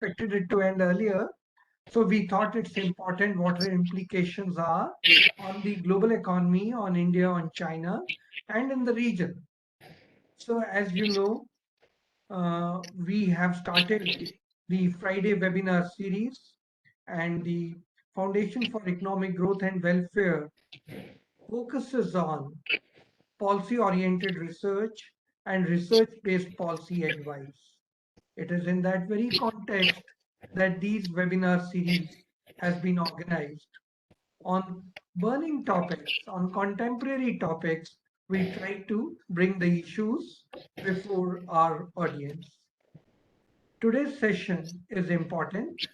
expected it to end earlier. So we thought it's important what the implications are on the global economy, on India, on China, and in the region. So as you know, we have started the Friday webinar series, and the Foundation for Economic Growth and Welfare focuses on policy-oriented research and research-based policy advice. It is in that very context that these webinar series has been organized. On burning topics, on contemporary topics, we try to bring the issues before our audience. Today's session is important,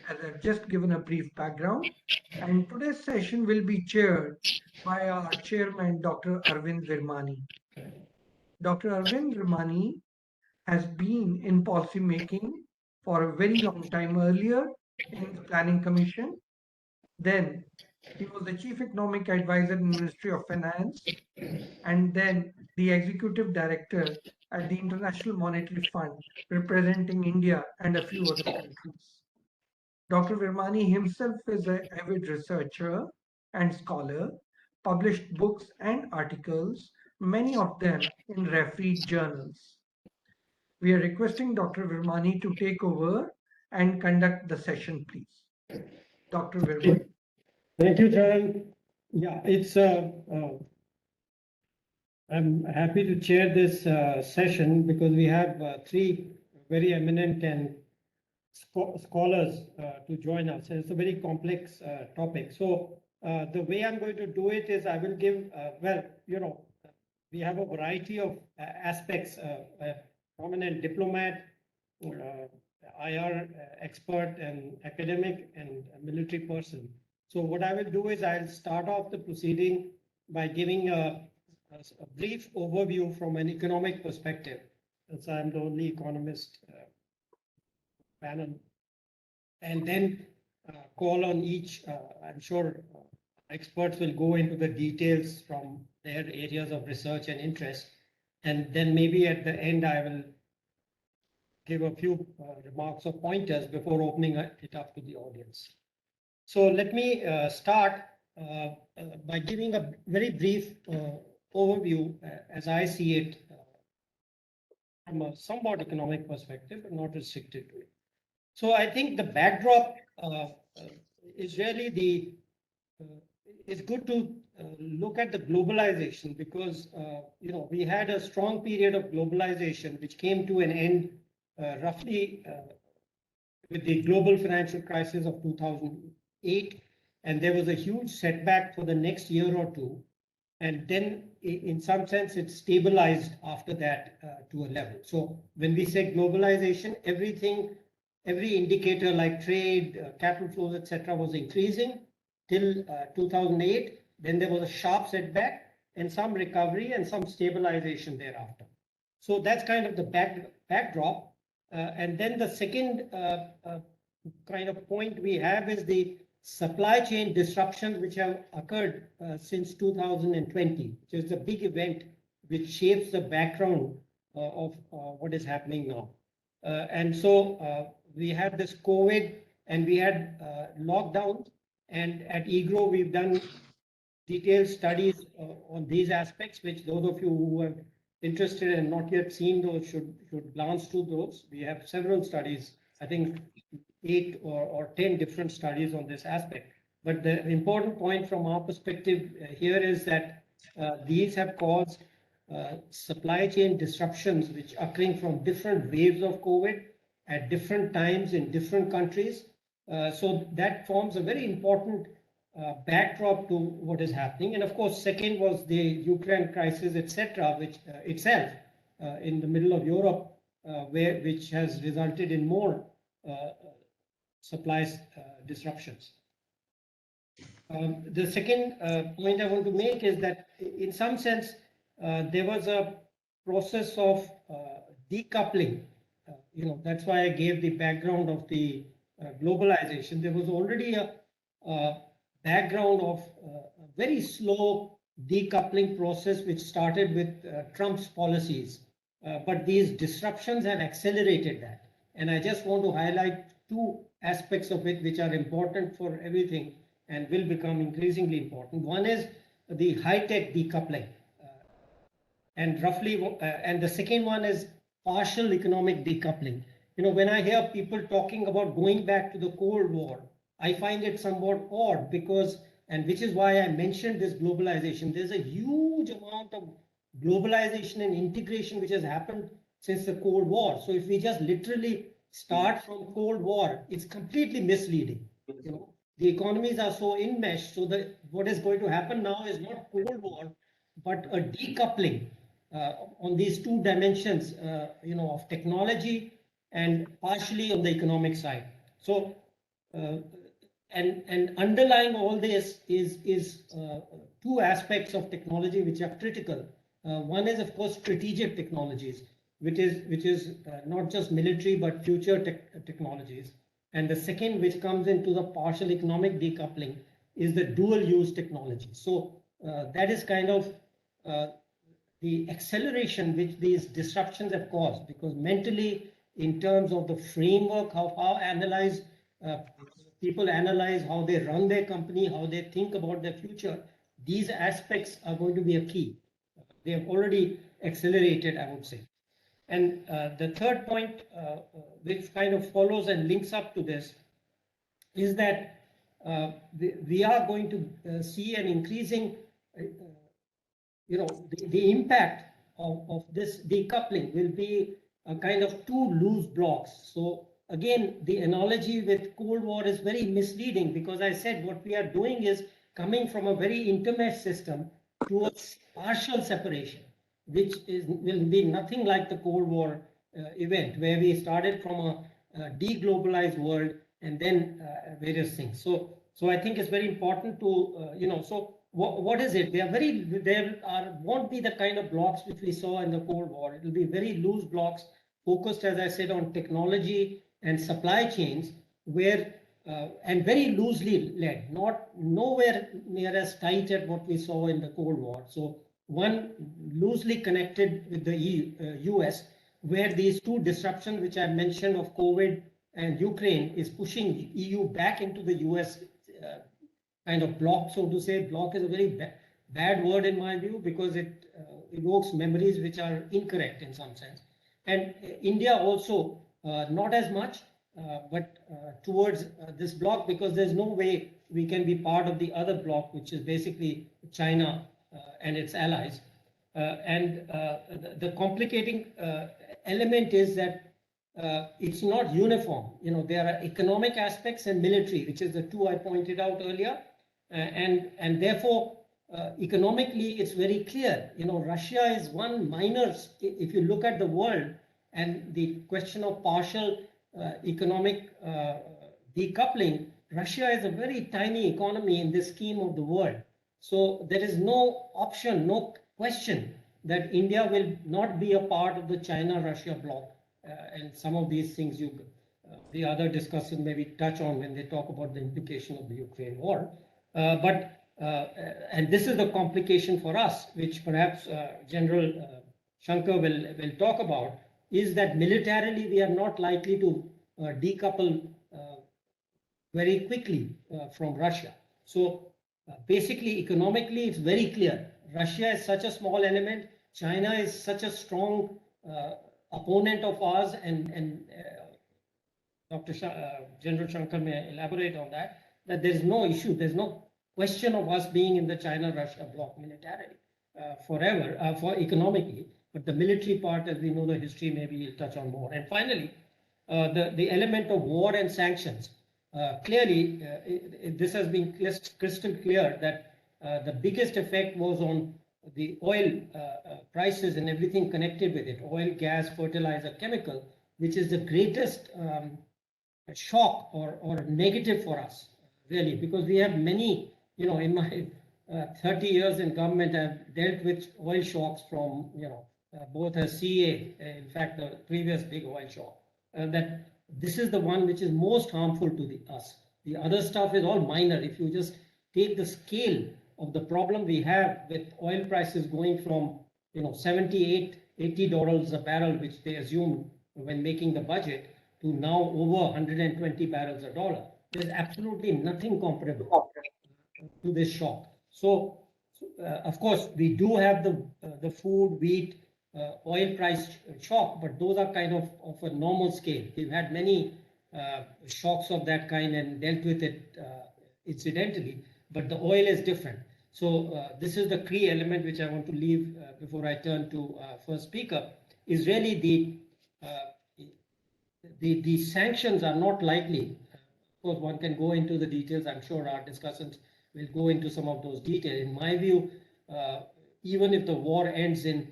as I've just given a brief background, and today's session will be chaired by our chairman, Dr. Arvind Virmani. Dr. Arvind Virmani has been in policy making for a very long time, earlier in the Planning Commission. Then he was the Chief Economic Advisor in the Ministry of Finance, and then the Executive Director at the International Monetary Fund, representing India and a few other countries. Dr. Virmani himself is an avid researcher and scholar, published books and articles, many of them in refereed journals. We are requesting Dr. Virmani to take over and conduct the session, please. Dr. Virmani. Thank you, Charan. Yeah, I'm happy to chair this session because we have three very eminent and scholars to join us. And it's a very complex topic. So the way I'm going to do it is I will give, we have a variety of aspects, a prominent diplomat, IR expert and academic and a military person. So what I will do is I'll start off the proceeding by giving a brief overview from an economic perspective, since I'm the only economist panel, and then call on each, I'm sure experts will go into the details from their areas of research and interest. And then maybe at the end, I will give a few remarks or pointers before opening it up to the audience. So let me start by giving a very brief overview as I see it from a somewhat economic perspective, but not restricted to it. So I think the backdrop is really it's good to look at the globalization because, we had a strong period of globalization which came to an end roughly with the global financial crisis of 2008. And there was a huge setback for the next year or two. And then in some sense, it stabilized after that to a level. So when we say globalization, every indicator like trade, capital flows, etc., was increasing till 2008. Then there was a sharp setback and some recovery and some stabilization thereafter. So that's kind of the backdrop. And then the second kind of point we have is the supply chain disruptions which have occurred since 2020, which is a big event which shapes the background of what is happening now. And so we had this COVID and we had lockdowns, and at EGROW we've done detailed studies on these aspects, which those of you who are interested and not yet seen those should glance to those. We have several studies, I think 8 or 10 different studies on this aspect. But the important point from our perspective here is that these have caused supply chain disruptions which occurring from different waves of COVID at different times in different countries. So that forms a very important backdrop to what is happening. And of course, second was the Ukraine crisis, etc., which itself in the middle of Europe, which has resulted in more supply disruptions. The second point I want to make is that in some sense, there was a process of decoupling. That's why I gave the background of the globalization. There was already a background of a very slow decoupling process which started with Trump's policies. But these disruptions have accelerated that. And I just want to highlight two aspects of it which are important for everything and will become increasingly important. One is the high-tech decoupling, and the second one is partial economic decoupling. When I hear people talking about going back to the Cold War, I find it somewhat odd because, and which is why I mentioned this globalization. There's a huge amount of globalization and integration which has happened since the Cold War. So if we just literally start from Cold War, it's completely misleading. The economies are so enmeshed, so that what is going to happen now is not Cold War, but a decoupling on these two dimensions, of technology and partially on the economic side. So, and underlying all this is two aspects of technology which are critical. One is, of course, strategic technologies, which is not just military but future technologies. And the second, which comes into the partial economic decoupling, is the dual use technology. So that is kind of the acceleration which these disruptions have caused, because mentally, in terms of the framework, how people analyze how they run their company, how they think about their future, these aspects are going to be a key. They have already accelerated, I would say. And the third point, which kind of follows and links up to this, is that we are going to see an increasing, the impact of this decoupling will be a kind of two loose blocks. So again, the analogy with Cold War is very misleading, because I said what we are doing is coming from a very intermeshed system towards partial separation, which will be nothing like the Cold War event, where we started from a deglobalized world and then various things. So I think it's very important to, so what is it? There won't be the kind of blocks which we saw in the Cold War. It will be very loose blocks focused, as I said, on technology and supply chains, where and very loosely led, nowhere near as tight as what we saw in the Cold War. So one loosely connected with the US, where these two disruptions which I mentioned of COVID and Ukraine is pushing EU back into the US kind of block, so to say. Block is a very bad word in my view, because it evokes memories which are incorrect in some sense. And India also, not as much, but towards this block, because there's no way we can be part of the other block, which is basically China and its allies. And the complicating element is that it's not uniform. There are economic aspects and military, which is the two I pointed out earlier. And therefore, economically, it's very clear. Russia is one minor, if you look at the world, and the question of partial economic decoupling, Russia is a very tiny economy in this scheme of the world. So there is no option, no question that India will not be a part of the China-Russia bloc. And some of these things the other discussers maybe touch on when they talk about the implication of the Ukraine war. And this is the complication for us, which perhaps General Shankar will talk about, is that militarily we are not likely to decouple very quickly from Russia. So basically, economically, it's very clear. Russia is such a small element. China is such a strong opponent of ours, and General Shankar may elaborate on that, that there's no issue, there's no question of us being in the China-Russia bloc militarily forever, for economically, but the military part, as we know the history, maybe we'll touch on more. And finally, the element of war and sanctions. Clearly, this has been crystal clear that the biggest effect was on the oil prices and everything connected with it, oil, gas, fertilizer, chemical, which is the greatest shock or negative for us, really, because we have many, in my 30 years in government, I've dealt with oil shocks from, both as CA, in fact, the previous big oil shock, that this is the one which is most harmful to us. The other stuff is all minor. If you just take the scale of the problem we have with oil prices going from, $78, $80 a barrel, which they assumed when making the budget, to now over 120 barrels a dollar. There's absolutely nothing comparable to this shock. So, of course, we do have the food, wheat, oil price shock, but those are kind of a normal scale. We've had many shocks of that kind and dealt with it incidentally, but the oil is different. So this is the key element which I want to leave before I turn to first speaker, is really the sanctions are not likely. Of course, one can go into the details. I'm sure our discussions will go into some of those details. In my view, even if the war ends in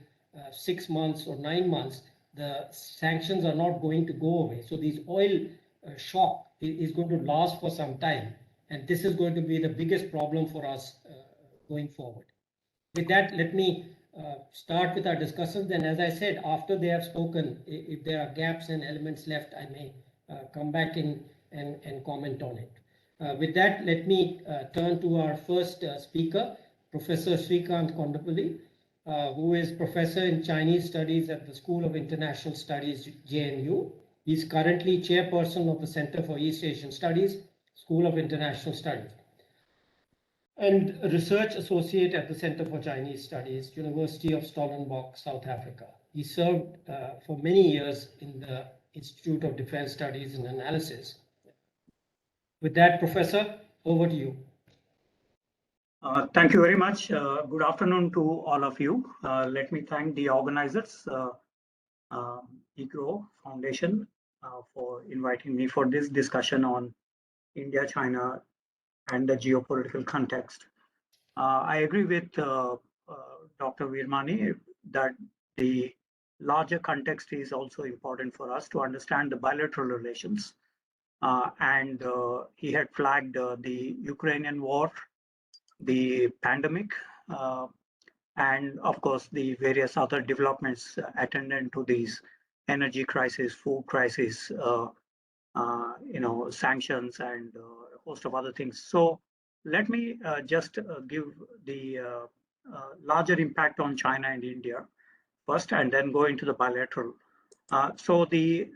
6 months or 9 months, the sanctions are not going to go away. So these oil shock is going to last for some time. And this is going to be the biggest problem for us going forward. With that, let me start with our discussions. And as I said, after they have spoken, if there are gaps and elements left, I may come back in and comment on it. With that, let me turn to our first speaker, Professor Srikanth Kondapalli, who is Professor in Chinese Studies at the School of International Studies, JNU. He's currently Chairperson of the Center for East Asian Studies, School of International Studies, and Research Associate at the Center for Chinese Studies, University of Stellenbosch, South Africa. He served for many years in the Institute of Defense Studies and Analysis. With that, Professor, over to you. Thank you very much. Good afternoon to all of you. Let me thank the organizers, EGROW Foundation, for inviting me for this discussion on India, China, and the geopolitical context. I agree with Dr. Virmani that the larger context is also important for us to understand the bilateral relations. And he had flagged the Ukrainian war, the pandemic, and of course the various other developments attendant to these energy crisis, food crisis, sanctions, and a host of other things. So let me just give the larger impact on China and India first, and then go into the bilateral. So the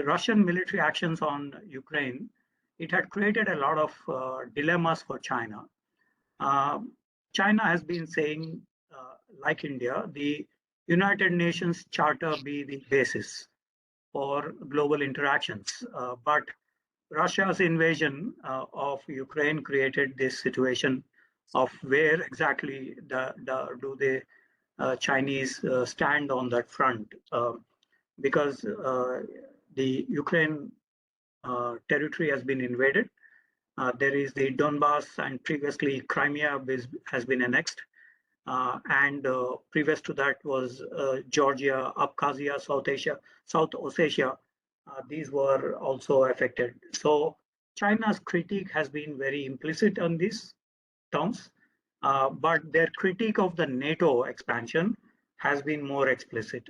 Russian military actions on Ukraine, it had created a lot of dilemmas for China. China has been saying, like India, the United Nations Charter be the basis for global interactions. But Russia's invasion of Ukraine created this situation of where exactly do the Chinese stand on that front, because the Ukraine territory has been invaded. There is the Donbass, and previously Crimea has been annexed. And previous to that was Georgia, Abkhazia, South Ossetia. These were also affected. So China's critique has been very implicit on these terms, but their critique of the NATO expansion has been more explicit.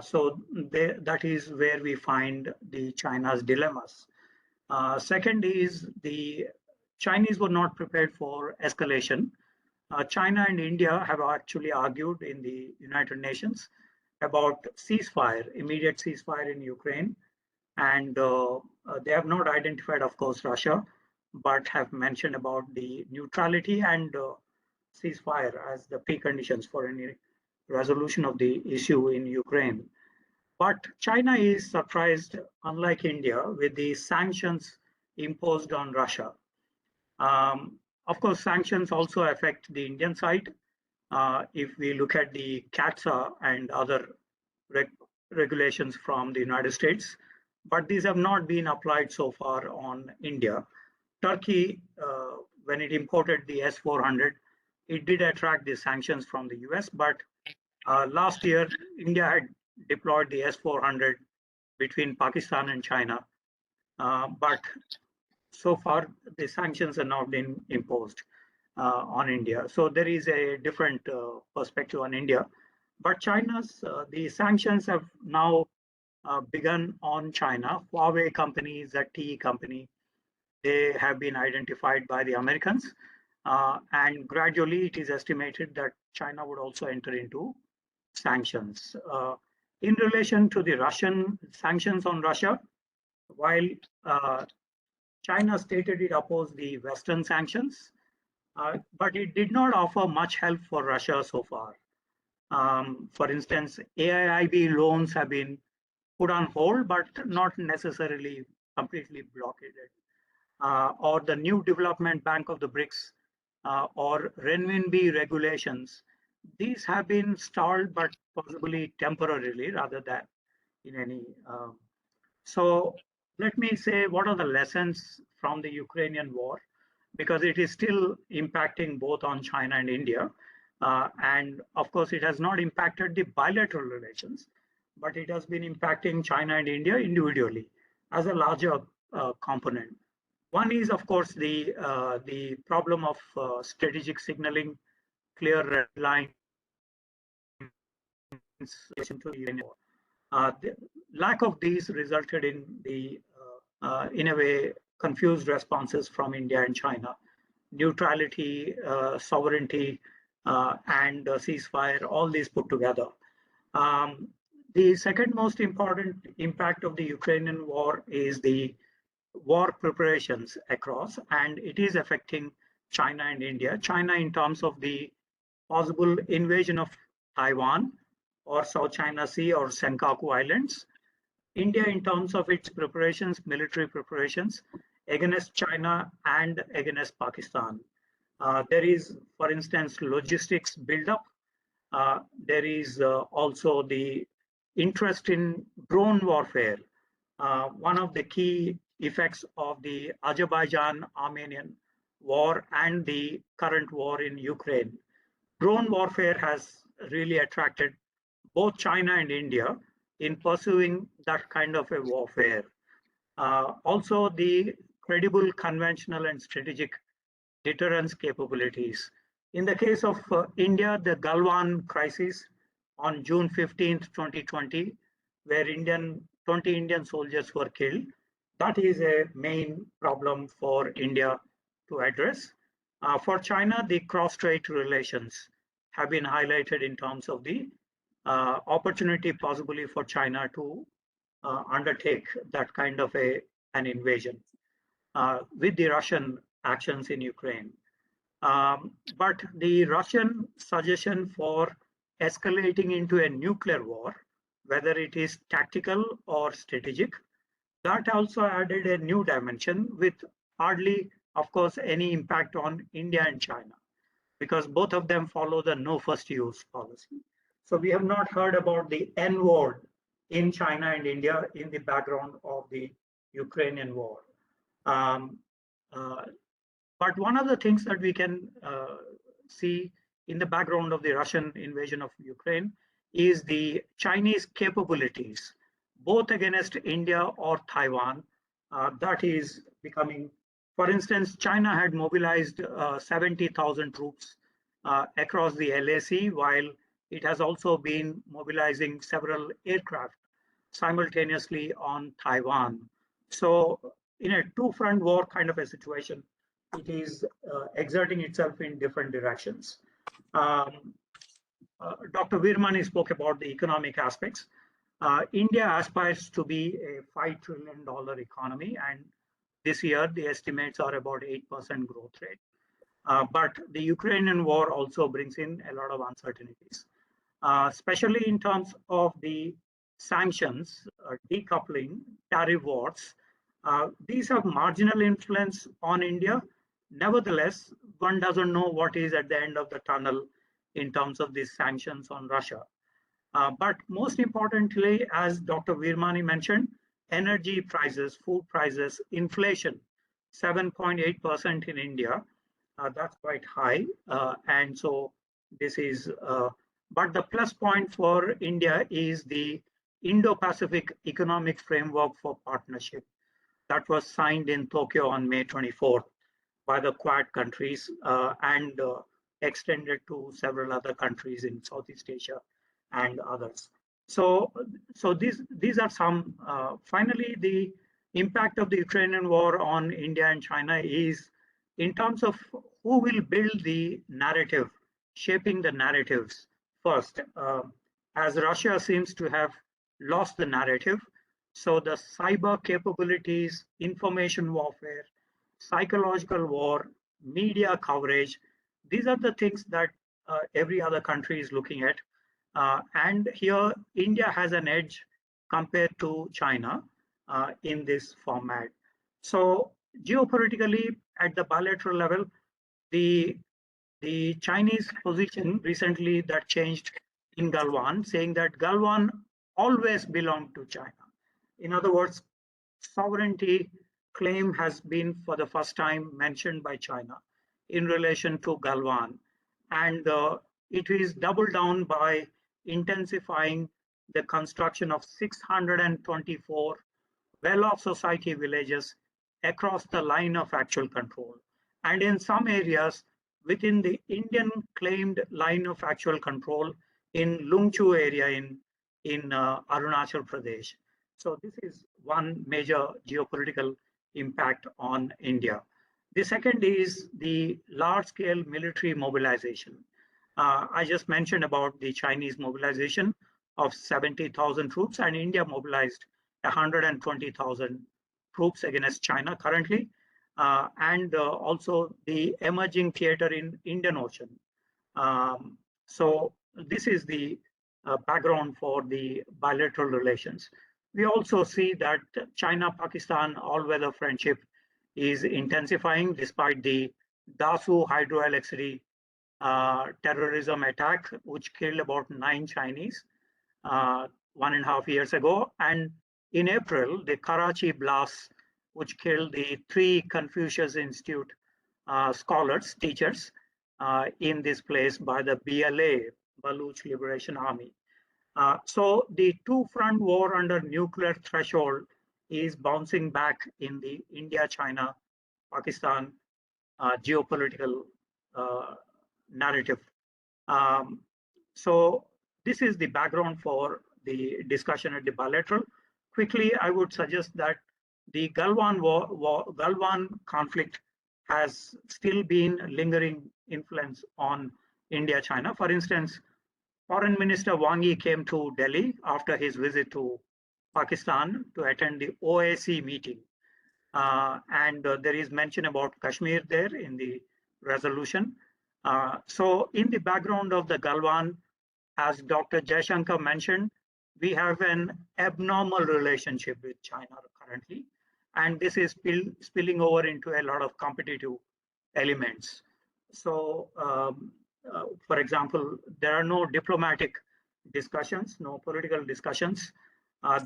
So that is where we find the China's dilemmas. Second is the Chinese were not prepared for escalation. China and India have actually argued in the United Nations about ceasefire, immediate ceasefire in Ukraine. And they have not identified, of course, Russia, but have mentioned about the neutrality and ceasefire as the preconditions for any resolution of the issue in Ukraine. But China is surprised, unlike India, with the sanctions imposed on Russia. Of course, sanctions also affect the Indian side. If we look at the CATSA and other regulations from the United States, but these have not been applied so far on India. Turkey, when it imported the S-400, it did attract the sanctions from the US, but last year, India had deployed the S-400 between Pakistan and China. But so far, the sanctions have not been imposed on India. So there is a different perspective on India. But China's, the sanctions have now begun on China. Huawei company, ZTE company, they have been identified by the Americans. And gradually, it is estimated that China would also enter into sanctions. In relation to the Russian sanctions on Russia, While China stated it opposed the Western sanctions, but it did not offer much help for Russia so far. For instance, AIIB loans have been put on hold, but not necessarily completely blockaded. Or the new development bank of the BRICS or renminbi regulations, these have been stalled, but possibly temporarily rather than in any. So let me say what are the lessons from the Ukrainian war, because it is still impacting both on China and India. And of course, it has not impacted the bilateral relations, but it has been impacting China and India individually as a larger component. One is, of course, the problem of strategic signaling, clear red lines to the Ukrainian war. The lack of these resulted in in a way, confused responses from India and China. Neutrality, sovereignty, and ceasefire, all these put together. The second most important impact of the Ukrainian war is the war preparations across, and it is affecting China and India. China in terms of the possible invasion of Taiwan or South China Sea or Senkaku Islands. India in terms of its preparations, military preparations against China and against Pakistan. There is, for instance, logistics buildup. There is also the interest in drone warfare. One of the key effects of the Azerbaijan-Armenian war and the current war in Ukraine. Drone warfare has really attracted both China and India in pursuing that kind of a warfare. Also, the credible conventional and strategic deterrence capabilities. In the case of India, the Galwan crisis on June 15th, 2020, where 20 Indian soldiers were killed, that is a main problem for India to address. For China, the cross-strait relations have been highlighted in terms of the opportunity possibly for China to undertake that kind of an invasion with the Russian actions in Ukraine. But the Russian suggestion for escalating into a nuclear war, whether it is tactical or strategic, that also added a new dimension with hardly, of course, any impact on India and China, because both of them follow the no first use policy. So we have not heard about the N word in China and India in the background of the Ukrainian war. But one of the things that we can see in the background of the Russian invasion of Ukraine is the Chinese capabilities, both against India or Taiwan, that is becoming, for instance, China had mobilized 70,000 troops across the LAC, while it has also been mobilizing several aircraft simultaneously on Taiwan. So in a two-front war kind of a situation, it is exerting itself in different directions. Dr. Virmani spoke about the economic aspects. India aspires to be a $5 trillion economy, and this year the estimates are about 8% growth rate. But the Ukrainian war also brings in a lot of uncertainties, especially in terms of the sanctions, decoupling, tariff wars. These have marginal influence on India. Nevertheless, one doesn't know what is at the end of the tunnel in terms of these sanctions on Russia. But most importantly, as Dr. Virmani mentioned, energy prices, food prices, inflation, 7.8% in India. That's quite high. And so this is, but the plus point for India is the Indo-Pacific Economic Framework for Partnership that was signed in Tokyo on May 24th by the Quad countries and extended to several other countries in Southeast Asia and others. So these are some. Finally, the impact of the Ukrainian war on India and China is in terms of who will build the narrative, shaping the narratives first. As Russia seems to have lost the narrative, So the cyber capabilities, information warfare, psychological war, media coverage, these are the things that every other country is looking at. And here, India has an edge compared to China in this format. So geopolitically, at the bilateral level, the Chinese position recently that changed in Galwan, saying that Galwan always belonged to China. In other words, sovereignty claim has been for the first time mentioned by China in relation to Galwan. And it is doubled down by intensifying the construction of 624 well-off society villages across the line of actual control. And in some areas within the Indian claimed line of actual control in Lungchu area in Arunachal Pradesh. So this is one major geopolitical impact on India. The second is the large-scale military mobilization. I just mentioned about the Chinese mobilization of 70,000 troops, and India mobilized 120,000 troops against China currently, and also the emerging theater in Indian Ocean. So this is the background for the bilateral relations. We also see that China-Pakistan all-weather friendship is intensifying despite the Dasu hydroelectricity terrorism attack, which killed about 9 Chinese 1.5 years ago. And in April, the Karachi blasts, which killed the 3 Confucius Institute scholars, teachers, in this place by the BLA, Baluch Liberation Army. So the two-front war under nuclear threshold is bouncing back in the India-China-Pakistan geopolitical narrative. So this is the background for the discussion at the bilateral. Quickly, I would suggest that the Galwan conflict has still been lingering influence on India-China. For instance, Foreign Minister Wang Yi came to Delhi after his visit to Pakistan to attend the OAC meeting. And there is mention about Kashmir there in the resolution. So in the background of the Galwan, as Dr. Jaishankar mentioned, we have an abnormal relationship with China currently, and this is spilling over into a lot of competitive elements. So, for example, there are no diplomatic discussions, no political discussions.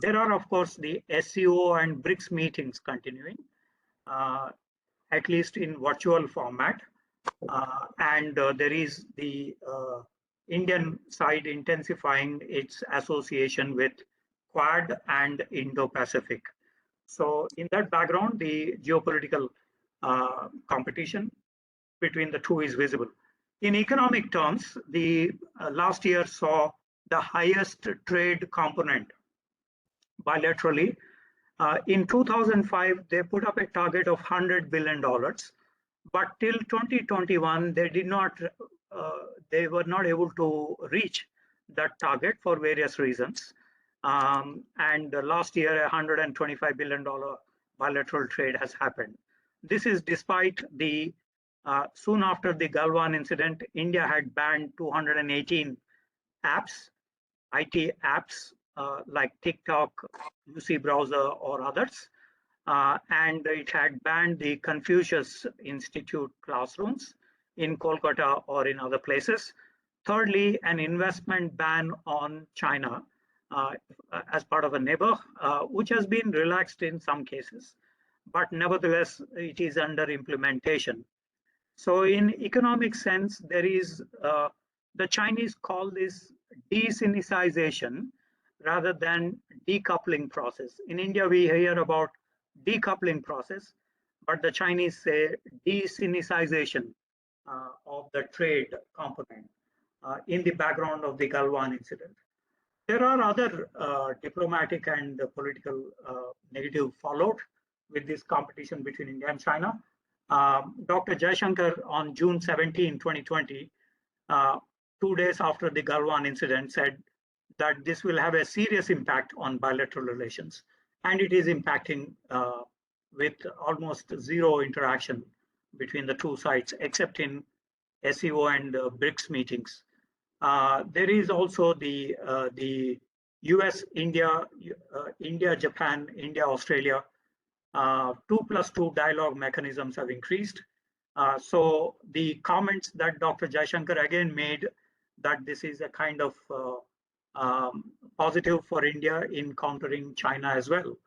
There are, of course, the SCO and BRICS meetings continuing, at least in virtual format. And there is the Indian side intensifying its association with Quad and Indo-Pacific. So in that background, the geopolitical competition between the two is visible. In economic terms, the last year saw the highest trade component bilaterally. In 2005, they put up a target of $100 billion, but till 2021, they were not able to reach that target for various reasons. And last year, $125 billion bilateral trade has happened. This is despite the soon after the Galwan incident, India had banned 218 apps, IT apps like TikTok, UC browser, or others. And it had banned the Confucius Institute classrooms in Kolkata or in other places. Thirdly, an investment ban on China as part of a neighbor, which has been relaxed in some cases, but nevertheless, it is under implementation. So in economic sense, there is, the Chinese call this de-Sinicization rather than decoupling process. In India, we hear about decoupling process, but the Chinese say de-Sinicization of the trade component in the background of the Galwan incident. There are other diplomatic and political negative fallout with this competition between India and China. Dr. Jaishankar on June 17, 2020, 2 days after the Galwan incident, said that this will have a serious impact on bilateral relations. and it is impacting with almost zero interaction between the two sides, except in SEO and BRICS meetings. There is also the US, India, India, Japan, India, Australia 2+2 dialogue mechanisms have increased. So the comments that Dr. Jaishankar again made, that this is a kind of positive for India in countering China as well.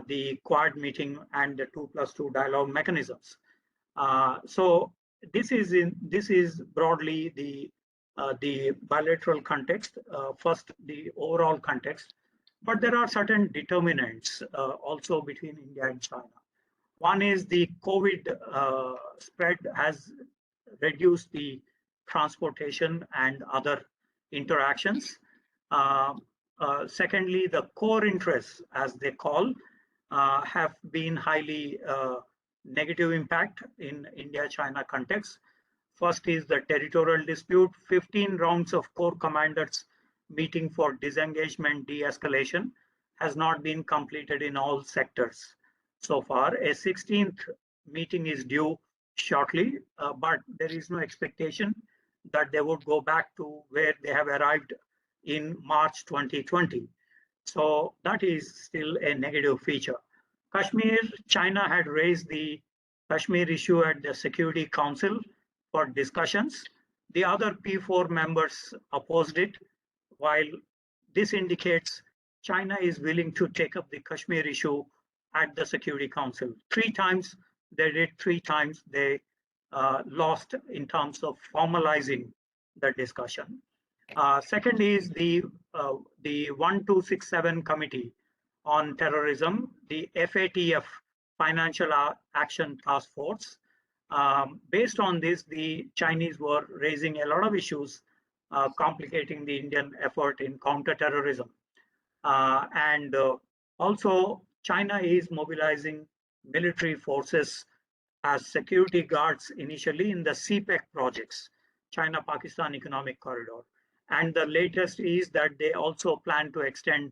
The Quad meeting and the 2+2 dialogue mechanisms. So this is broadly the bilateral context. First, the overall context, but there are certain determinants also between India and China. One is the COVID spread has reduced the transportation and other interactions. Secondly, the core interests, as they call, have been highly negative impact in India-China context. First is the territorial dispute. 15 rounds of core commanders meeting for disengagement de-escalation has not been completed in all sectors so far. A 16th meeting is due shortly, but there is no expectation that they would go back to where they have arrived in March 2020. So that is still a negative feature. Kashmir, China had raised the Kashmir issue at the Security Council for discussions. The other P4 members opposed it, while this indicates China is willing to take up the Kashmir issue at the Security Council. 3 times they did, 3 times they lost in terms of formalizing the discussion. Second is the 1267 Committee on Terrorism, the FATF, Financial Action Task Force. Based on this, the Chinese were raising a lot of issues complicating the Indian effort in counter-terrorism. And also, China is mobilizing military forces as security guards initially in the CPEC projects, China-Pakistan Economic Corridor. And the latest is that they also plan to extend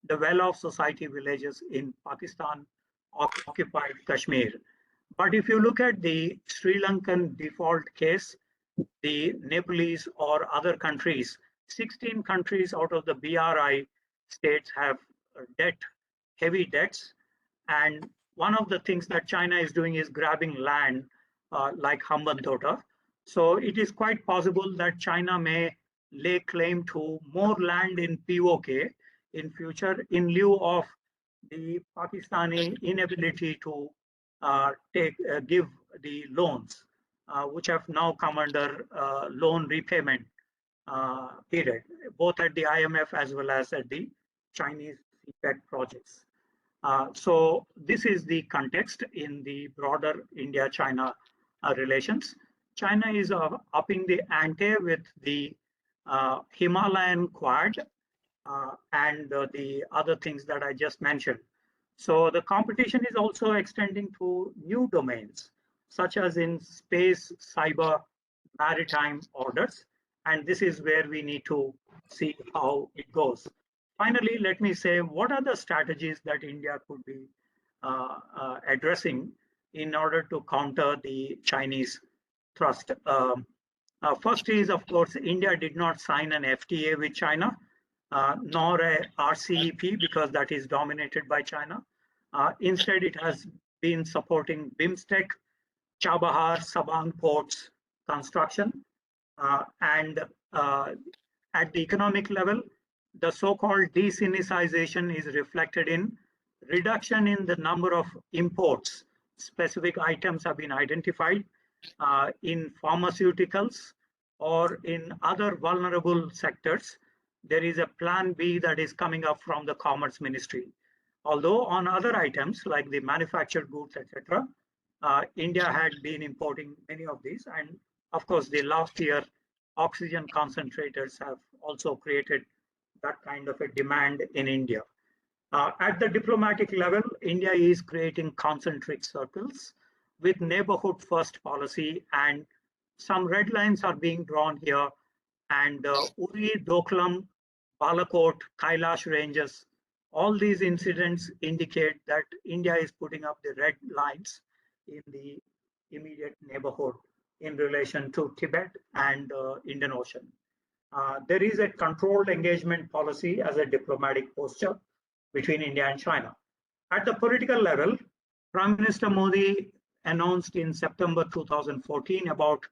the well-off society villages in Pakistan occupied Kashmir. But if you look at the Sri Lankan default case, the Nepalese or other countries, 16 countries out of the BRI states have debt, heavy debts. And one of the things that China is doing is grabbing land like Hambantota. So it is quite possible that China may lay claim to more land in POK in future in lieu of the Pakistani inability to give the loans, which have now come under loan repayment period, both at the IMF as well as at the Chinese CPEC projects. So this is the context in the broader India-China relations. China is upping the ante with the Himalayan Quad and the other things that I just mentioned. So the competition is also extending to new domains, such as in space, cyber, maritime orders. And this is where we need to see how it goes. Finally, let me say, what are the strategies that India could be addressing in order to counter the Chinese thrust? First is, of course, India did not sign an FTA with China, nor a RCEP, because that is dominated by China. Instead, it has been supporting BIMSTEC, Chabahar, Sabang ports construction, and at the economic level, the so-called de-Sinicization is reflected in reduction in the number of imports. Specific items have been identified in pharmaceuticals or in other vulnerable sectors. There is a plan B that is coming up from the Commerce Ministry. Although on other items like the manufactured goods, etc., India had been importing many of these. And of course, the last year, oxygen concentrators have also created that kind of a demand in India. At the diplomatic level, India is creating concentric circles with neighborhood first policy, and some red lines are being drawn here. And Uri, Doklam, Balakot, Kailash ranges All these incidents indicate that India is putting up the red lines in the immediate neighborhood in relation to Tibet and Indian Ocean. There is a controlled engagement policy as a diplomatic posture between India and China. At the political level, Prime Minister Modi announced in September 2014 about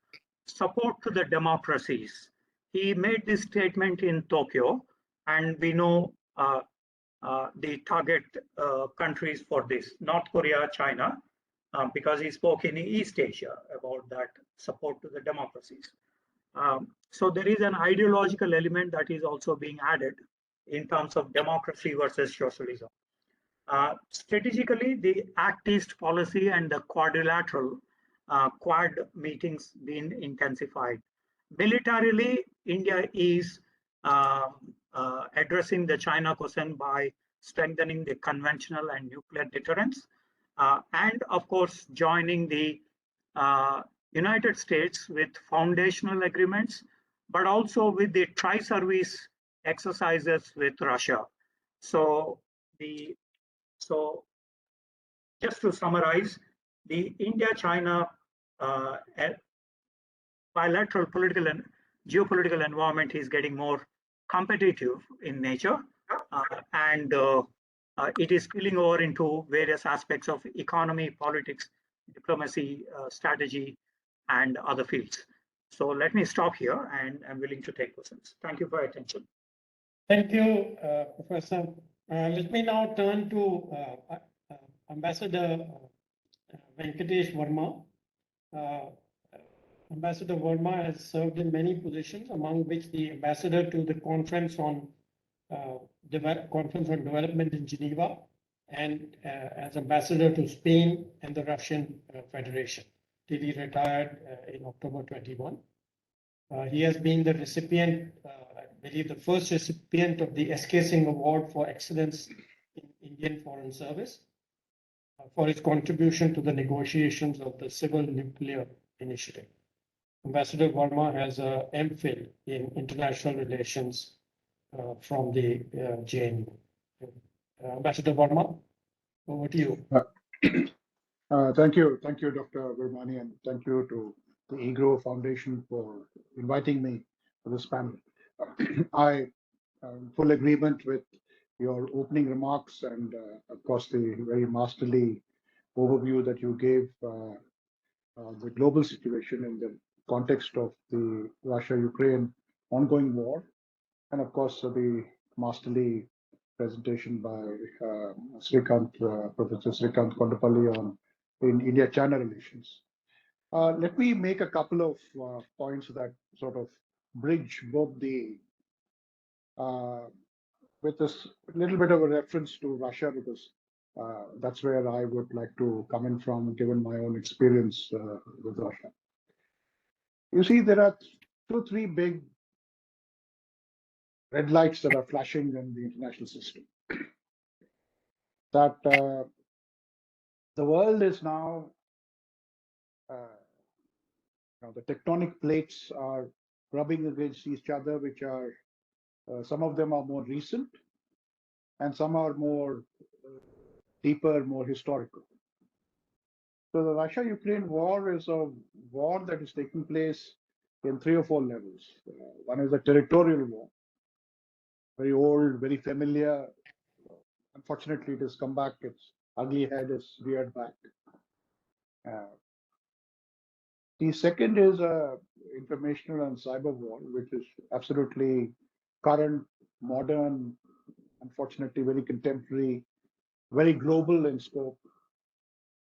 support to the democracies. He made this statement in Tokyo, and we know the target countries for this, North Korea, China, because he spoke in East Asia about that support to the democracies. So there is an ideological element that is also being added in terms of democracy versus socialism. Strategically, the Act East policy and the quadrilateral Quad meetings been intensified. Militarily, India is addressing the China question by strengthening the conventional and nuclear deterrence, and of course, joining the United States with foundational agreements, but also with the tri-service exercises with Russia. So just to summarize, the India-China bilateral political and geopolitical environment is getting more competitive in nature, and it is spilling over into various aspects of economy, politics, diplomacy, strategy, and other fields. So let me stop here, and I'm willing to take questions. Thank you for your attention. Thank you, Professor. Let me now turn to Ambassador Venkatesh Verma. Ambassador Verma has served in many positions, among which the ambassador to the Conference on Development in Geneva, and as ambassador to Spain and the Russian Federation, till he retired in October 21. He has been the recipient, I believe, the first recipient of the S.K. Singh Award for Excellence in Indian Foreign Service for his contribution to the negotiations of the Civil Nuclear Initiative. Ambassador Verma has an MPhil in International Relations from the JNU. Ambassador Verma, over to you. Thank you, Dr. Virmani, and thank you to the EGROW Foundation for inviting me to this panel. I am full agreement with your opening remarks and, of course, the very masterly overview that you gave the global situation in the context of the Russia-Ukraine ongoing war, and of course the masterly presentation by Srikanth, Professor Srikanth Kondapalli on in India-China relations. Let me make a couple of points that sort of bridge both the with a little bit of a reference to Russia, because that's where I would like to come in from, given my own experience with Russia. You see, there are 3 big red lights that are flashing in the international system. That the world is now, the tectonic plates are rubbing against each other, which are, some of them are more recent, and some are more deeper, more historical. So the Russia-Ukraine war is a war that is taking place in 3 or 4 levels. One is a territorial war, very old, very familiar. Unfortunately, it has come back. Its ugly head is reared back. The second is a informational and cyber war, which is absolutely current, modern, unfortunately very contemporary, very global in scope.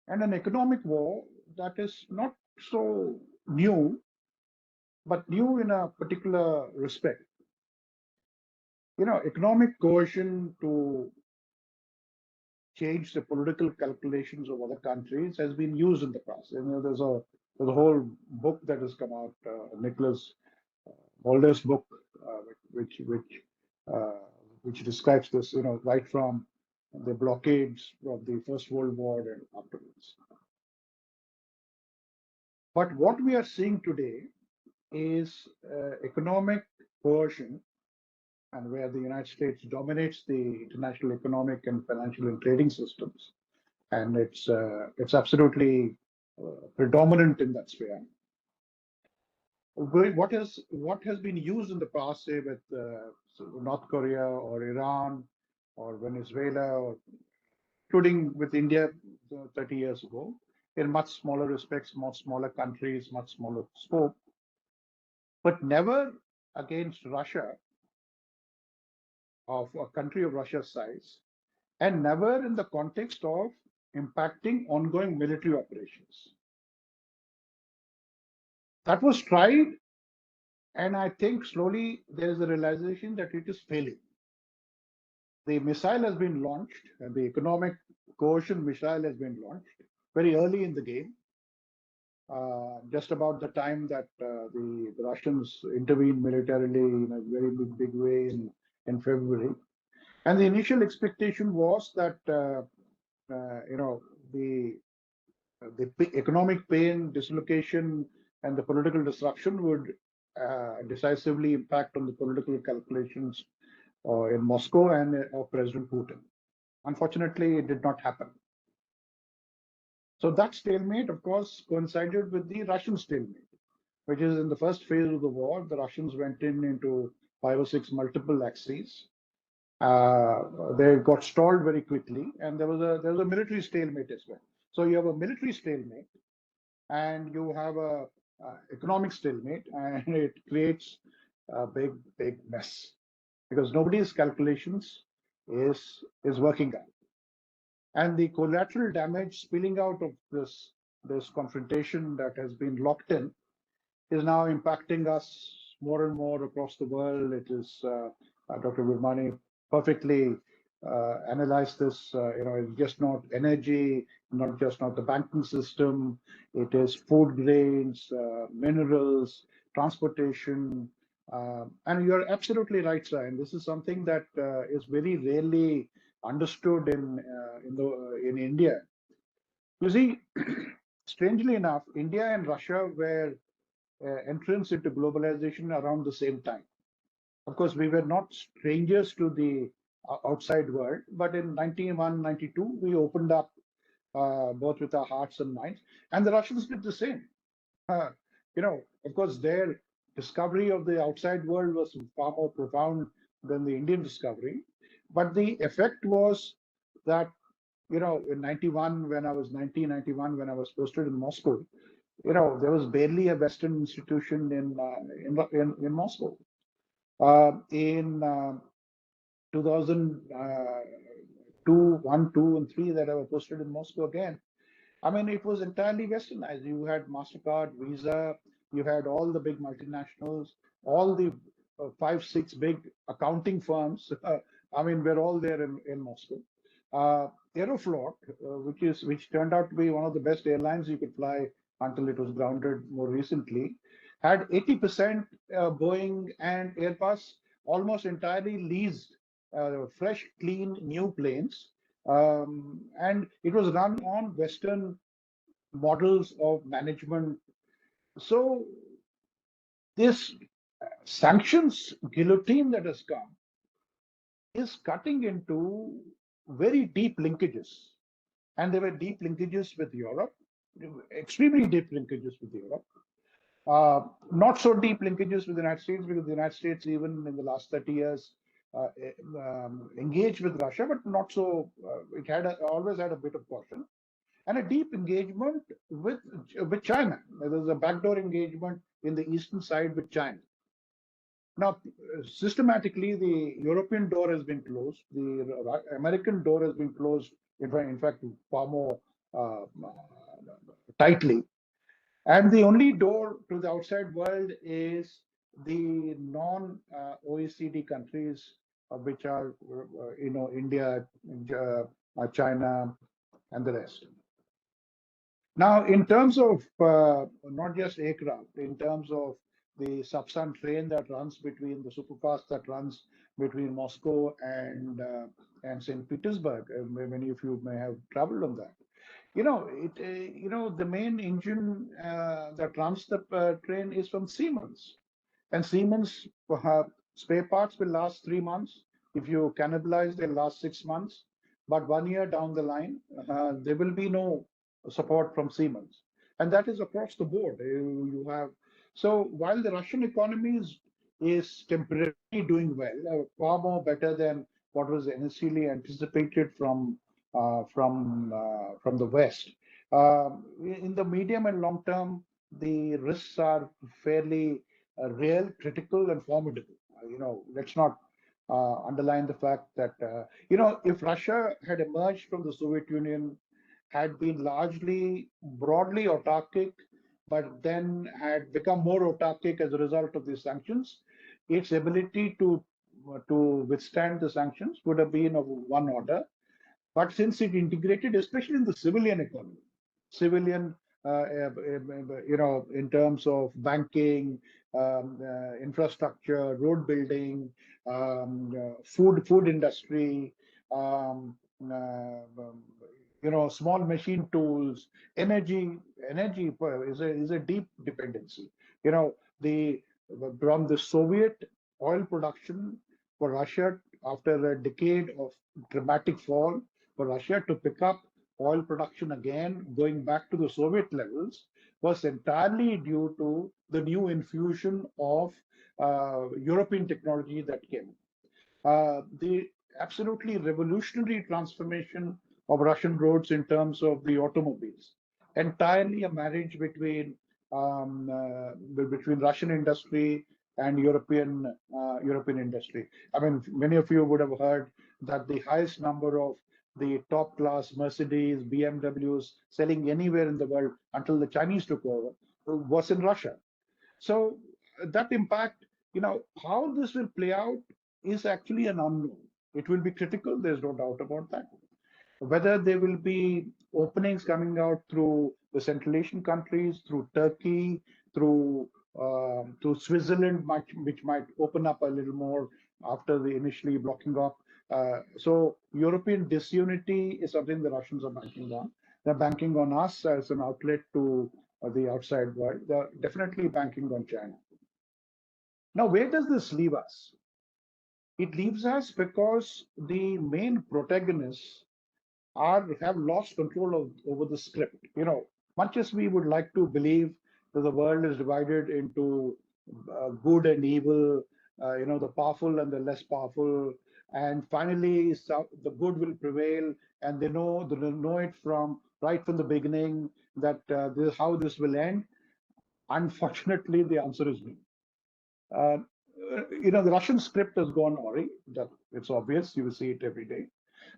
And an economic war that is not so new, but new in a particular respect. Economic coercion to change the political calculations of other countries has been used in the past. There's a whole book that has come out, Nicholas Mulder's book, which describes this, right from the blockades of the First World War and afterwards. But what we are seeing today is economic coercion and where the United States dominates the international economic and financial and trading systems, and it's absolutely predominant in that sphere. What has been used in the past, say with North Korea or Iran or Venezuela, or including with India 30 years ago, in much smaller respects, much smaller countries, much smaller scope, but never against Russia, of a country of Russia's size, and never in the context of impacting ongoing military operations. That was tried, and I think slowly there is a realization that it is failing. The missile has been launched, and the economic coercion missile has been launched very early in the game, just about the time that the Russians intervened militarily in a very big way in February. And the initial expectation was that the economic pain, dislocation, and the political disruption would decisively impact on the political calculations in Moscow and of President Putin. Unfortunately, it did not happen. So that stalemate, of course, coincided with the Russian stalemate, which is in the first phase of the war. The Russians went into 5 or 6 multiple axes. They got stalled very quickly, and there was a military stalemate as well. So you have a military stalemate, and you have a economic stalemate, and it creates a big mess because nobody's calculations is working out. And the collateral damage spilling out of this confrontation that has been locked in is now impacting us more and more across the world. It is Dr. Virmani perfectly analyzed this. It's just not energy, not the banking system. It is food grains, minerals, transportation, and you're absolutely right, sir. And this is something that is very rarely understood in India. You see, strangely enough, India and Russia were entrance into globalization around the same time. Of course, we were not strangers to the outside world, but in 91, 92, we opened up both with our hearts and minds, and the Russians did the same. Of course, their discovery of the outside world was far more profound than the Indian discovery, but the effect was that, in 91, when I was 1991, when I was posted in Moscow, there was barely a Western institution in Moscow. In 2002, 1, 2, and 3 that I was posted in Moscow again, I mean, it was entirely Westernized. You had MasterCard, Visa, you had all the big multinationals, all the 5, 6 big accounting firms. I mean, we're all there in Moscow. Aeroflot, which turned out to be one of the best airlines you could fly until it was grounded more recently, had 80% Boeing and Airbus almost entirely leased fresh, clean, new planes. And it was run on Western models of management. So this sanctions guillotine that has come is cutting into very deep linkages. And there were deep linkages with Europe, extremely deep linkages with Europe. Not so deep linkages with the United States, because the United States, even in the last 30 years, engaged with Russia, but not so. It had always had a bit of caution, and a deep engagement with China. There was a backdoor engagement in the eastern side with China. Now, systematically, the European door has been closed. The American door has been closed. In fact, far more tightly. And the only door to the outside world is the non-OECD countries, which are, India, China, and the rest. Now, in terms of not just aircraft, in terms of the Sapsan train that runs between the superfast that runs between Moscow and St. Petersburg, many of you may have traveled on that. The main engine that runs the train is from Siemens, and Siemens Spare parts will last 3 months. If you cannibalize, they'll last 6 months. But 1 year down the line, there will be no support from Siemens. And that is across the board. You have so while the Russian economy is temporarily doing well, far more better than what was initially anticipated from the West. In the medium and long term, the risks are fairly real, critical, and formidable. Let's not underline the fact that if Russia had emerged from the Soviet Union, had been largely broadly autarkic, but then had become more autarkic as a result of these sanctions, its ability to withstand the sanctions would have been of one order. But since it integrated, especially in the civilian economy, civilian, in terms of banking, infrastructure, road building, food industry, um, small machine tools, energy is a deep dependency. The from the Soviet oil production for Russia after a decade of dramatic fall, for Russia to pick up oil production again, going back to the Soviet levels, was entirely due to the new infusion of European technology that came. The absolutely revolutionary transformation of Russian roads in terms of the automobiles, entirely a marriage between Russian industry and European industry. I mean, many of you would have heard that the highest number of the top class Mercedes, BMWs selling anywhere in the world until the Chinese took over was in Russia. So that impact, how this will play out is actually an unknown. It will be critical, there's no doubt about that. Whether there will be openings coming out through the Central Asian countries, through Turkey, through Switzerland, which might open up a little more after the initially blocking off. So European disunity is something the Russians are banking on. They're banking on us as an outlet to the outside world. They're definitely banking on China. Now, where does this leave us? It leaves us because the main protagonists have lost control over the script. Much as we would like to believe that the world is divided into good and evil, the powerful and the less powerful, and finally the good will prevail, and they know it right from the beginning that this is how this will end. Unfortunately, the answer is no. The Russian script has gone awry. That it's obvious. You will see it every day.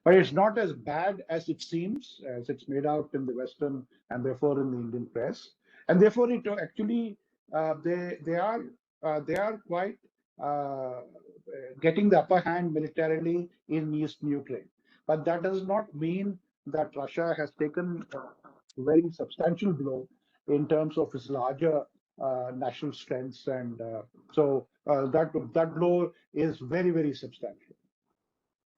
But it's not as bad as it seems, as it's made out in the Western and therefore in the Indian press. And therefore, it actually they are quite getting the upper hand militarily in Eastern Ukraine. But that does not mean that Russia has taken a very substantial blow in terms of its larger national strengths, and so that blow is very, very substantial.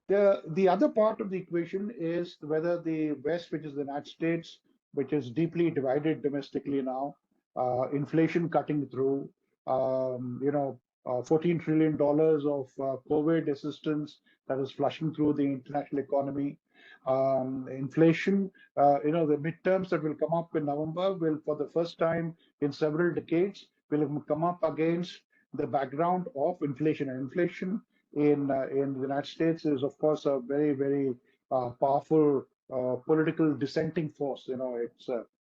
The other part of the equation is whether the West, which is the United States, which is deeply divided domestically now, inflation cutting through, $14 trillion of COVID assistance that is flushing through the international economy. Inflation, the midterms that will come up in November will, for the first time in several decades, will come up against the background of inflation. And inflation in the United States is, of course, a very, very powerful political dissenting force.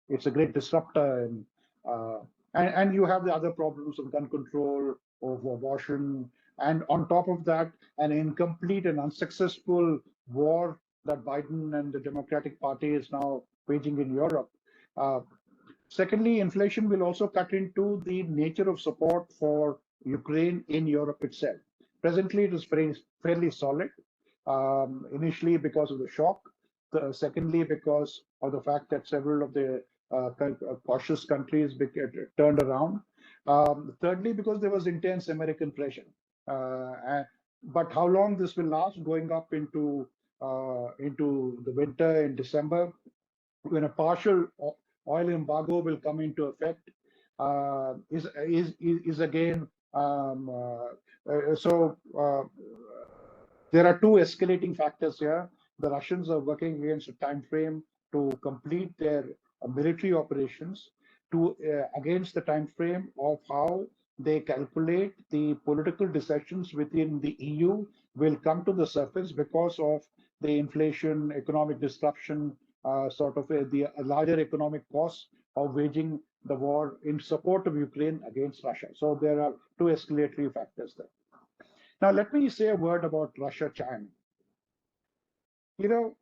It's a great disruptor, and you have the other problems of gun control, of abortion, and on top of that, an incomplete and unsuccessful war that Biden and the Democratic Party is now waging in Europe. Secondly, inflation will also cut into the nature of support for Ukraine in Europe itself. Presently, it is fairly solid, initially because of the shock. Secondly, because of the fact that several of the cautious countries turned around. Thirdly, because there was intense American pressure. But how long this will last, going up into the winter in December, when a partial oil embargo will come into effect, is again There are two escalating factors here. The Russians are working against a time frame to complete their military operations against the time frame of how they calculate the political decisions within the EU will come to the surface because of the inflation, economic disruption, the larger economic costs of waging the war in support of Ukraine against Russia. So there are two escalatory factors there. Now, let me say a word about Russia-China. You know,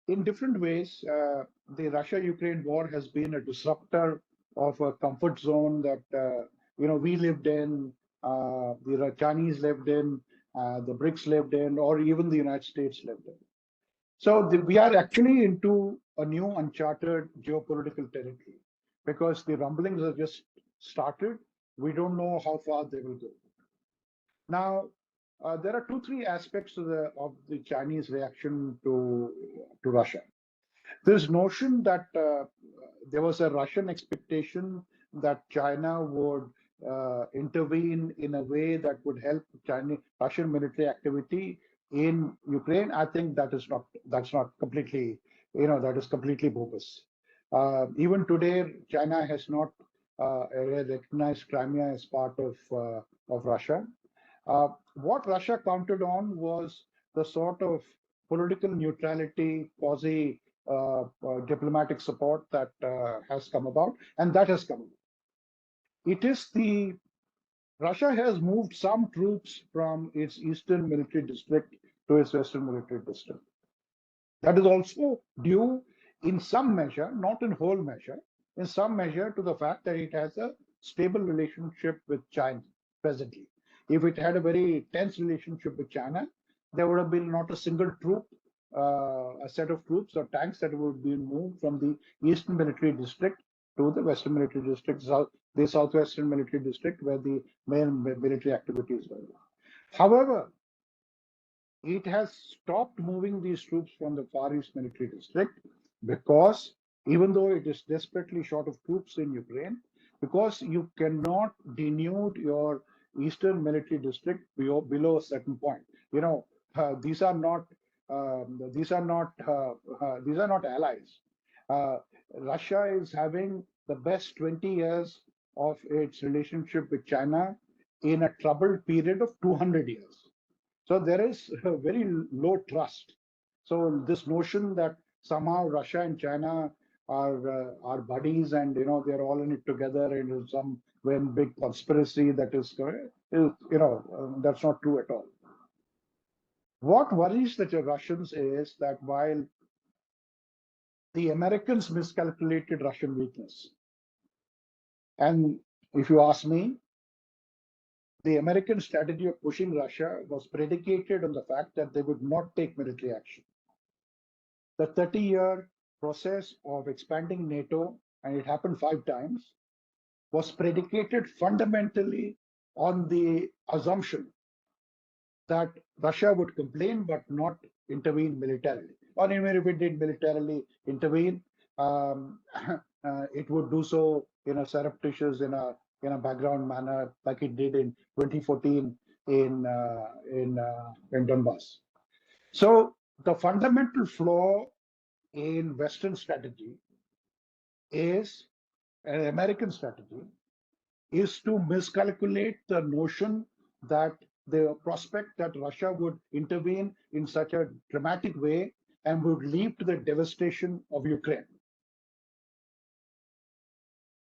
in different ways, the Russia-Ukraine war has been a disruptor of a comfort zone that, we lived in, the Chinese lived in, the BRICS lived in, or even the United States lived in. So we are actually into a new uncharted geopolitical territory because the rumblings have just started. We don't know how far they will go. Now, there are three aspects of the Chinese reaction to Russia. This notion that there was a Russian expectation that China would intervene in a way that would help Russian military activity in Ukraine. I think that's not completely, that is completely bogus. Even today, China has not recognized Crimea as part of Russia. What Russia counted on was the sort of political neutrality, quasi diplomatic support that has come about, and that has come about. Russia has moved some troops from its eastern military district to its western military district. That is also due in some measure, not in whole measure, in some measure to the fact that it has a stable relationship with China presently. If it had a very tense relationship with China, there would have been not a single troop, a set of troops or tanks that would be moved from the eastern military district to the western military district, the southwestern military district, where the main military activities were. However, it has stopped moving these troops from the Far East military district because even though it is desperately short of troops in Ukraine, because you cannot denude your eastern military district below a certain point. These are not allies. Russia is having the best 20 years of its relationship with China in a troubled period of 200 years. So there is a very low trust. So this notion that somehow Russia and China are buddies and they're all in it together and some big conspiracy that is that's not true at all. What worries the Russians is that while the Americans miscalculated Russian weakness, and if you ask me, the American strategy of pushing Russia was predicated on the fact that they would not take military action. The 30-year process of expanding NATO, and it happened 5 times, was predicated fundamentally on the assumption that Russia would complain but not intervene militarily. Or even if it did militarily intervene, it would do so in a surreptitious, in a background manner, like it did in 2014 in Donbass. So the fundamental flaw in Western strategy is an American strategy is to miscalculate the notion that the prospect that Russia would intervene in such a dramatic way and would lead to the devastation of Ukraine.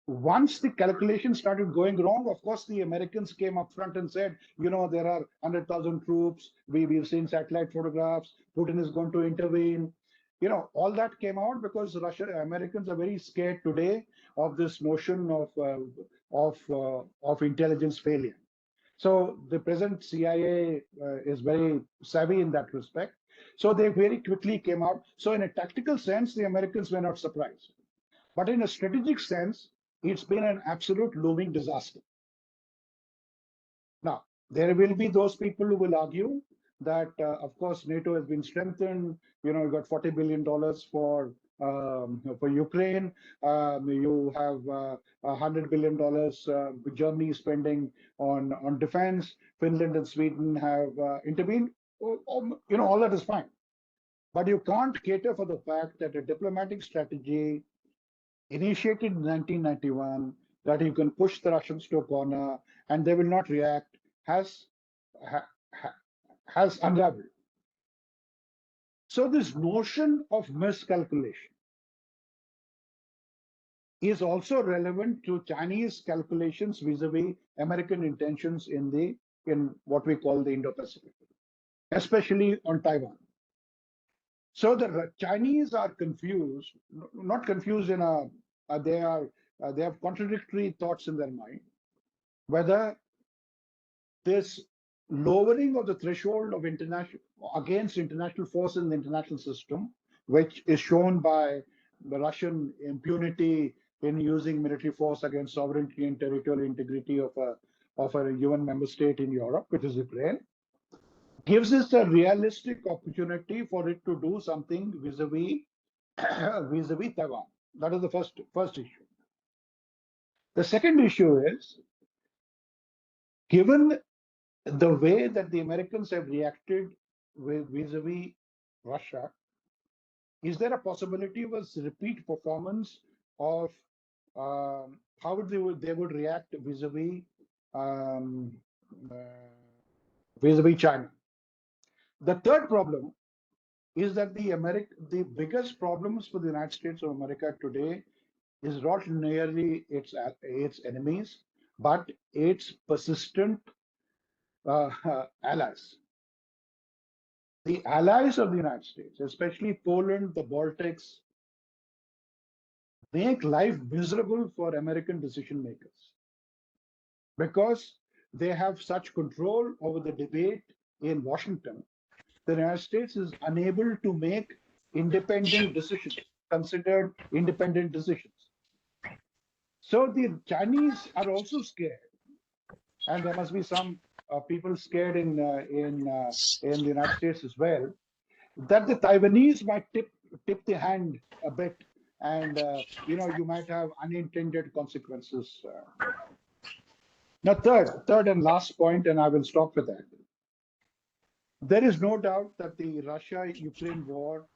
Once the calculation started going wrong, of course, the Americans came up front and said, there are 100,000 troops. We've seen satellite photographs. Putin is going to intervene. All that came out because Americans are very scared today of this notion of intelligence failure. So the present CIA is very savvy in that respect. So they very quickly came out. So in a tactical sense, the Americans were not surprised. But in a strategic sense, it's been an absolute looming disaster. Now, there will be those people who will argue that, of course, NATO has been strengthened. We got $40 billion for for Ukraine. You have $100 billion Germany is spending on defense. Finland and Sweden have intervened. All that is fine. But you can't cater for the fact that a diplomatic strategy initiated in 1991 that you can push the Russians to a corner and they will not react has unraveled. So this notion of miscalculation is also relevant to Chinese calculations vis-a-vis American intentions in what we call the Indo-Pacific, especially on Taiwan. So the Chinese are confused, not confused in they have contradictory thoughts in their mind, whether this lowering of the threshold of international force in the international system, which is shown by the Russian impunity in using military force against sovereignty and territorial integrity of a UN member state in Europe, which is Ukraine, gives us a realistic opportunity for it to do something vis-a-vis Taiwan. That is the first issue. The second issue is, given the way that the Americans have reacted vis-a-vis Russia, is there a possibility of a repeat performance of how they would react vis-a-vis China? The third problem is that the biggest problems for the United States of America today is not merely its enemies, but its persistent allies. The allies of the United States, especially Poland, the Baltics, make life miserable for American decision makers because they have such control over the debate in Washington. The United States is unable to make independent decisions, considered independent decisions. So the Chinese are also scared, and there must be some people scared in the United States as well, that the Taiwanese might tip the hand a bit, and you might have unintended consequences. Now, third and last point, and I will stop with that. There is no doubt that the Russia-Ukraine war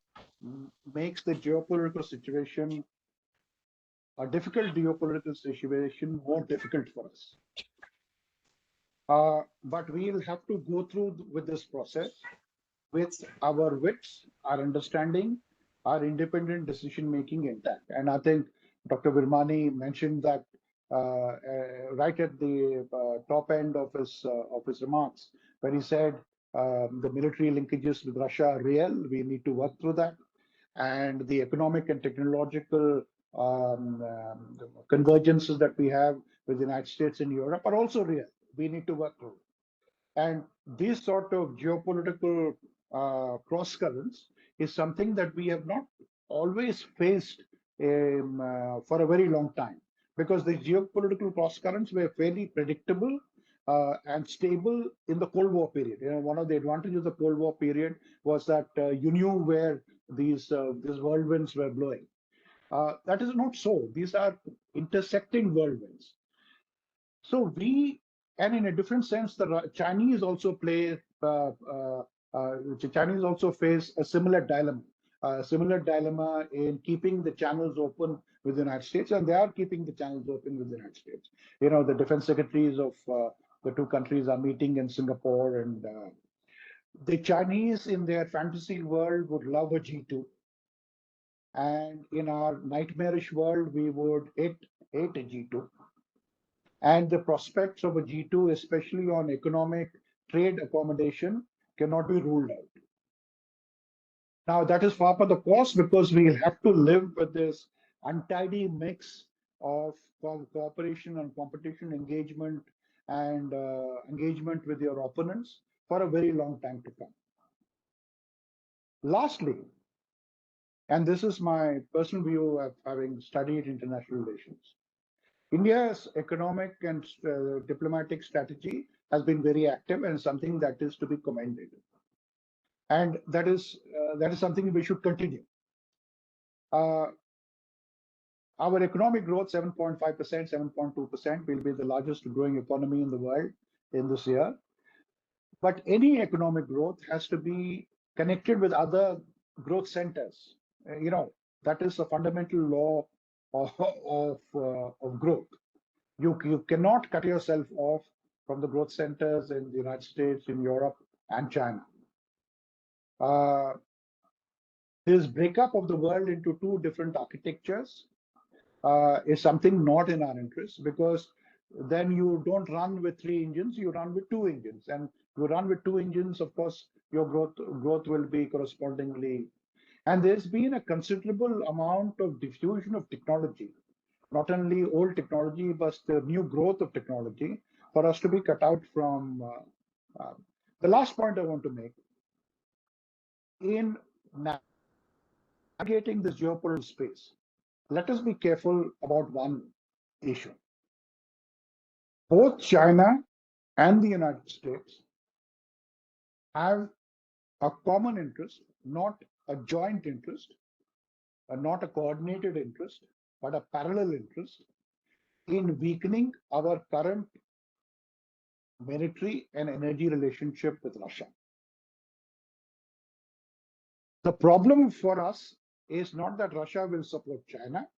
makes the geopolitical situation, a difficult geopolitical situation, more difficult for us. But we will have to go through with this process with our wits, our understanding, our independent decision-making intact. And I think Dr. Virmani mentioned that right at the top end of his remarks, when he said the military linkages with Russia are real, we need to work through that. And the economic and technological convergences that we have with the United States and Europe are also real. We need to work through. And this sort of geopolitical cross currents is something that we have not always faced for a very long time, because the geopolitical cross currents were fairly predictable and stable in the Cold War period. One of the advantages of the Cold War period was that you knew where these whirlwinds were blowing. That is not so. These are intersecting whirlwinds. So and in a different sense, the Chinese also Chinese also face a similar dilemma in keeping the channels open with the United States, and they are keeping the channels open with the United States. The defense secretaries of the two countries are meeting in Singapore, and the Chinese in their fantasy world would love a G2. And in our nightmarish world, we would hate a G2. And the prospects of a G2, especially on economic trade accommodation, cannot be ruled out. Now, that is far for the course, because we'll have to live with this untidy mix of cooperation and competition, engagement, and engagement with your opponents for a very long time to come. Lastly, and this is my personal view of having studied international relations, India's economic and diplomatic strategy has been very active and something that is to be commended. And that is something we should continue. Our economic growth, 7.5%, 7.2%, will be the largest growing economy in the world in this year. But any economic growth has to be connected with other growth centers. That is a fundamental law of growth. You cannot cut yourself off from the growth centers in the United States, in Europe, and China. This breakup of the world into two different architectures is something not in our interest, because then you don't run with three engines, you run with two engines. And you run with two engines, of course, your growth will be correspondingly. And there's been a considerable amount of diffusion of technology, not only old technology, but the new growth of technology for us to be cut out from. The last point I want to make, in navigating this geopolitical space, let us be careful about one issue. Both China and the United States have a common interest, not a joint interest, not a coordinated interest, but a parallel interest in weakening our current military and energy relationship with Russia. The problem for us is not that Russia will support China.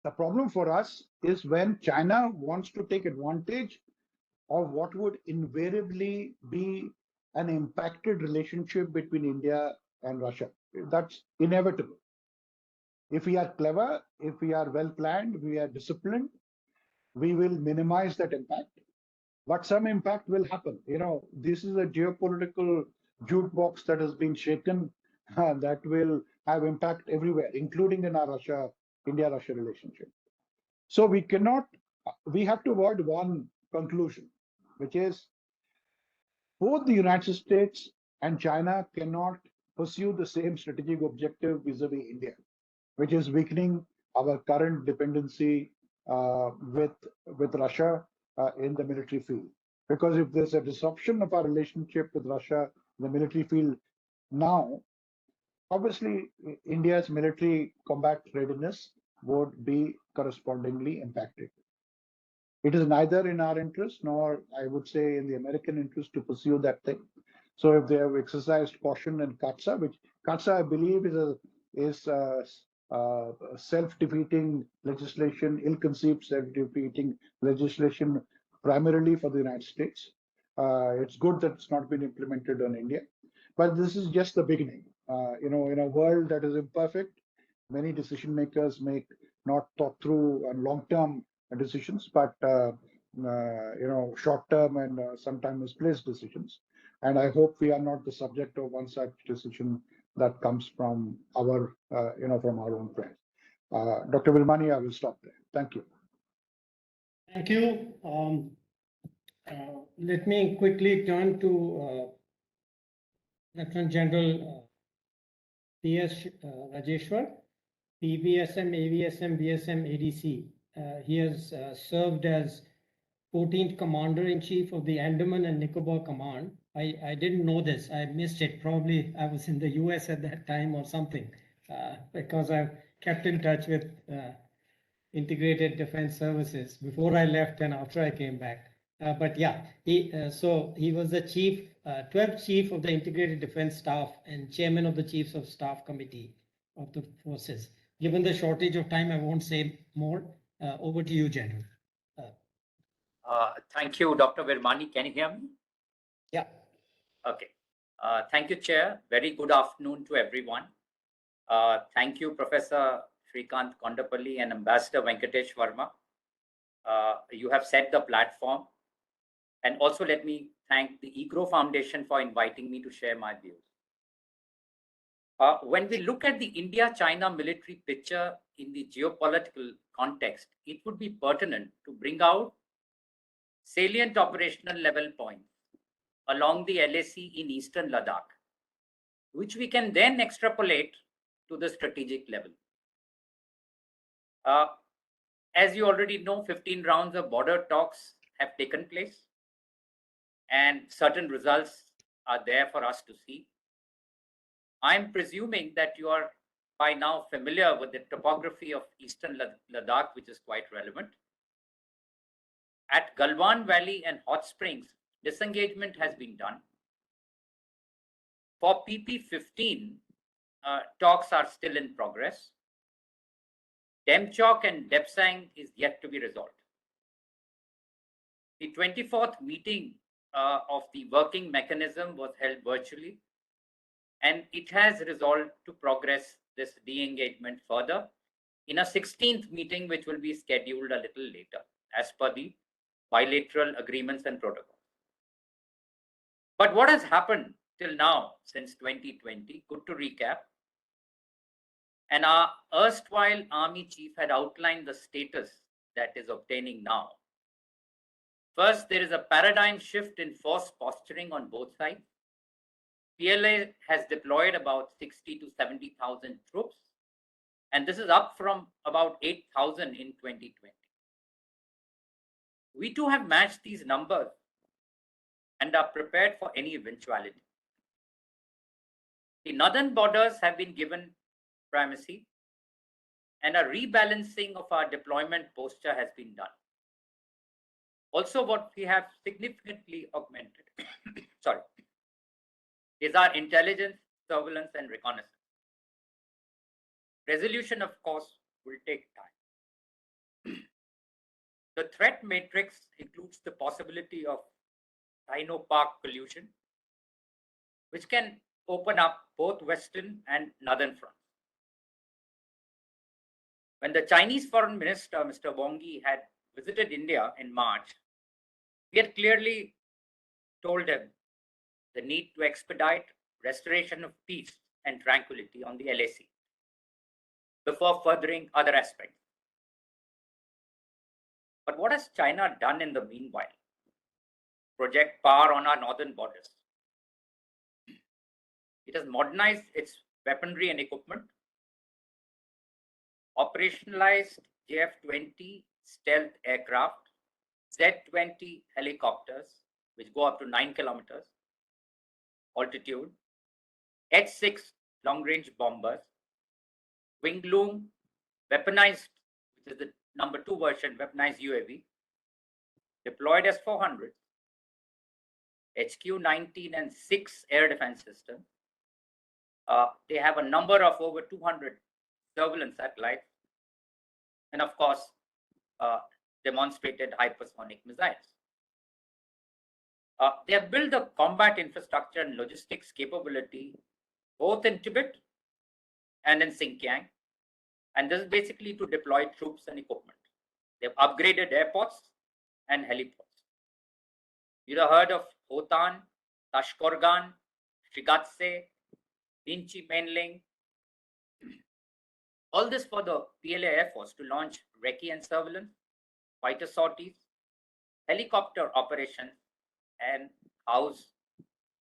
The problem for us is when China wants to take advantage of what would invariably be an impacted relationship between India and Russia. That's inevitable. If we are clever, if we are well planned, we are disciplined, we will minimize that impact. But some impact will happen. This is a geopolitical jukebox that has been shaken that will have impact everywhere, including in our India-Russia relationship. So we have to avoid one conclusion, which is both the United States and China cannot pursue the same strategic objective vis-a-vis India, which is weakening our current dependency with Russia in the military field. Because if there's a disruption of our relationship with Russia in the military field now, obviously India's military combat readiness would be correspondingly impacted. It is neither in our interest nor, I would say, in the American interest to pursue that thing. So if they have exercised caution and CAATSA, which CAATSA, I believe, is self-defeating legislation, ill-conceived self-defeating legislation primarily for the United States. It's good that it's not been implemented on India, but this is just the beginning. In a world that is imperfect, many decision makers make not thought through and long-term decisions, but short-term and sometimes misplaced decisions. And I hope we are not the subject of one such decision that comes from our own friends. Dr. Virmani, I will stop there. Thank you. Thank you. Let me quickly turn to Lieutenant General P.S. Rajeshwar, PBSM, AVSM, BSM, ADC. He has served as 14th Commander-in-Chief of the Andaman and Nicobar Command. I didn't know this. I missed it. Probably I was in the US at that time or something, because I've kept in touch with Integrated Defense Services before I left and after I came back. But yeah, so he was the 12th Chief of the Integrated Defense Staff and Chairman of the Chiefs of Staff Committee of the Forces. Given the shortage of time, I won't say more. Over to you, General. Thank you, Dr. Virmani. Can you hear me? Yeah. Okay. Thank you, Chair. Very good afternoon to everyone. Thank you, Professor Srikanth Kondapalli and Ambassador Venkatesh Verma. You have set the platform. And also let me thank the EGROW Foundation for inviting me to share my views. When we look at the India-China military picture in the geopolitical context, it would be pertinent to bring out salient operational level points along the LAC in eastern Ladakh, which we can then extrapolate to the strategic level. As you already know, 15 rounds of border talks have taken place, and certain results are there for us to see. I'm presuming that you are by now familiar with the topography of eastern Ladakh, which is quite relevant. At Galwan Valley and Hot Springs, disengagement has been done. For PP-15, talks are still in progress. Demchok and Depsang is yet to be resolved. The 24th meeting of the working mechanism was held virtually, and it has resolved to progress this de-engagement further in a 16th meeting, which will be scheduled a little later, as per the bilateral agreements and protocols. But what has happened till now since 2020? Good to recap. And our erstwhile army chief had outlined the status that is obtaining now. First, there is a paradigm shift in force posturing on both sides. PLA has deployed about 60 to 70,000 troops, and this is up from about 8,000 in 2020. We too have matched these numbers and are prepared for any eventuality. The northern borders have been given primacy, and a rebalancing of our deployment posture has been done. Also, what we have significantly augmented is our intelligence, surveillance, and reconnaissance. Resolution, of course, will take time. The threat matrix includes the possibility of Sino-Pak collusion, which can open up both western and northern fronts. When the Chinese Foreign Minister, Mr. Wang Yi, had visited India in March, we had clearly told him the need to expedite restoration of peace and tranquility on the LAC before furthering other aspects. But what has China done in the meanwhile? Project power on our northern borders. It has modernized its weaponry and equipment, operationalized JF-20 stealth aircraft, Z-20 helicopters, which go up to 9 kilometers altitude, H-6 long-range bombers, Wing Loom, weaponized, which is the number 2 version, weaponized UAV, deployed S-400, HQ-19 and 6 air defense systems. They have a number of over 200 surveillance satellites, and of course, demonstrated hypersonic missiles. They have built the combat infrastructure and logistics capability both in Tibet and in Xinjiang, and this is basically to deploy troops and equipment. They've upgraded airports and heliports. You'd have heard of Hotan, Tashkorgan, Shigatse, Dinchi Mainling. All this for the PLA Air Force to launch recce and surveillance, fighter sorties, helicopter operations, and house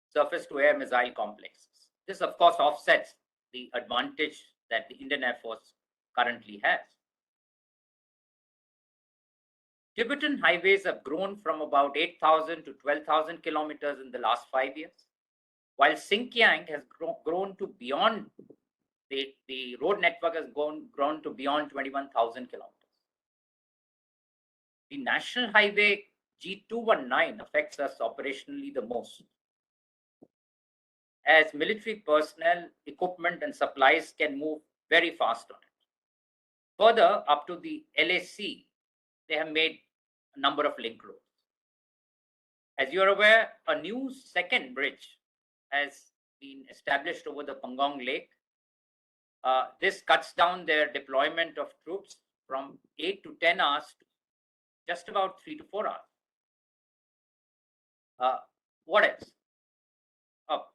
surface-to-air missile complexes. This, of course, offsets the advantage that the Indian Air Force currently has. Tibetan highways have grown from about 8,000 to 12,000 kilometers in the last 5 years, while Xinjiang has grown to beyond, the road network has grown to beyond 21,000 kilometers. The National Highway G219 affects us operationally the most, as military personnel, equipment, and supplies can move very fast on it. Further, up to the LAC, they have made a number of link roads. As you are aware, a new second bridge has been established over the Pangong Lake. This cuts down their deployment of troops from 8 to 10 hours to just about 3 to 4 hours. What else?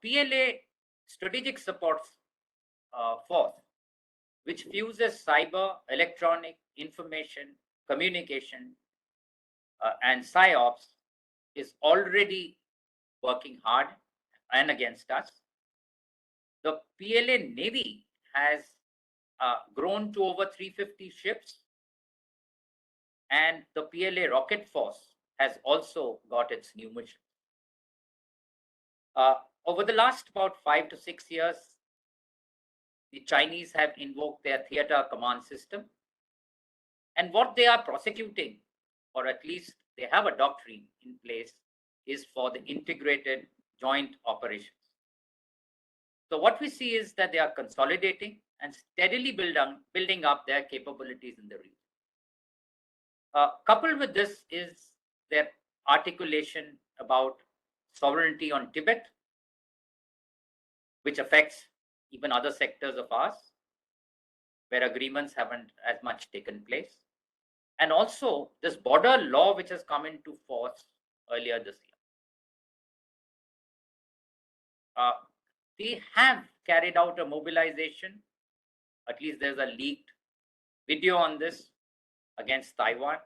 PLA Strategic Support Force, which fuses cyber, electronic, information, communication, and PSYOPs, is already working hard and against us. The PLA Navy has grown to over 350 ships, and the PLA Rocket Force has also got its new mission. Over the last about 5 to 6 years, the Chinese have invoked their theater command system. And what they are prosecuting, or at least they have a doctrine in place, is for the integrated joint operations. So what we see is that they are consolidating and steadily building up their capabilities in the region. Coupled with this is their articulation about sovereignty on Tibet, which affects even other sectors of ours, where agreements haven't as much taken place. And also this border law, which has come into force earlier this year. They have carried out a mobilization. At least there's a leaked video on this against Taiwan.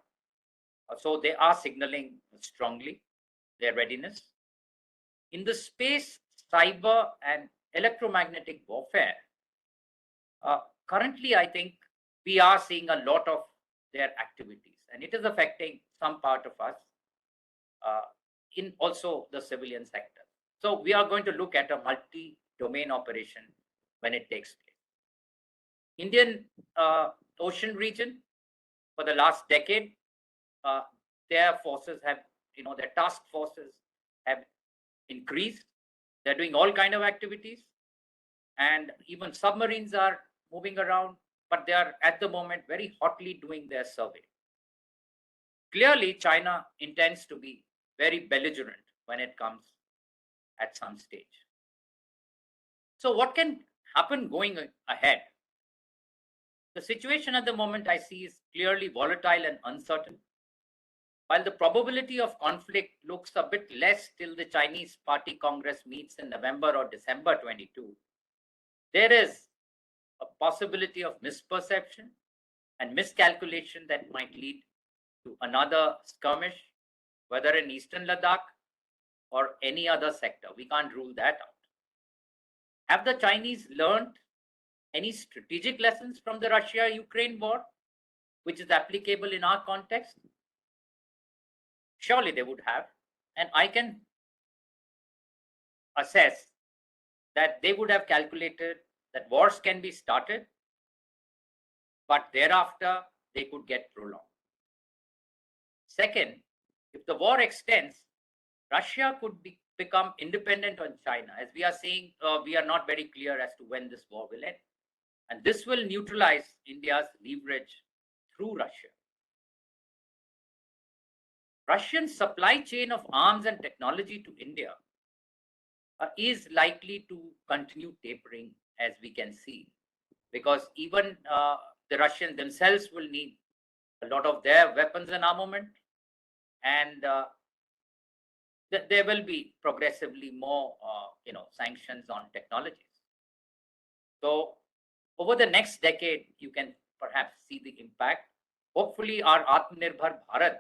So they are signaling strongly their readiness. In the space, cyber and electromagnetic warfare, currently I think we are seeing a lot of their activities, and it is affecting some part of us in also the civilian sector. So we are going to look at a multi-domain operation when it takes place. Indian Ocean region, for the last decade, their forces have, their task forces have increased. They're doing all kind of activities, and even submarines are moving around, but they are at the moment very hotly doing their survey. Clearly, China intends to be very belligerent when it comes at some stage. So what can happen going ahead? The situation at the moment I see is clearly volatile and uncertain. While the probability of conflict looks a bit less till the Chinese Party Congress meets in November or December 22, there is a possibility of misperception and miscalculation that might lead to another skirmish, whether in Eastern Ladakh or any other sector. We can't rule that out. Have the Chinese learned any strategic lessons from the Russia-Ukraine war, which is applicable in our context? Surely they would have. And I can assess that they would have calculated that wars can be started, but thereafter they could get prolonged. Second, if the war extends, Russia could become independent on China. As we are seeing, we are not very clear as to when this war will end. And this will neutralize India's leverage through Russia. Russian supply chain of arms and technology to India is likely to continue tapering, as we can see, because even the Russians themselves will need a lot of their weapons and armament, and there will be progressively more, sanctions on technologies. So over the next decade, you can perhaps see the impact. Hopefully, our Atmanirbhar Bharat,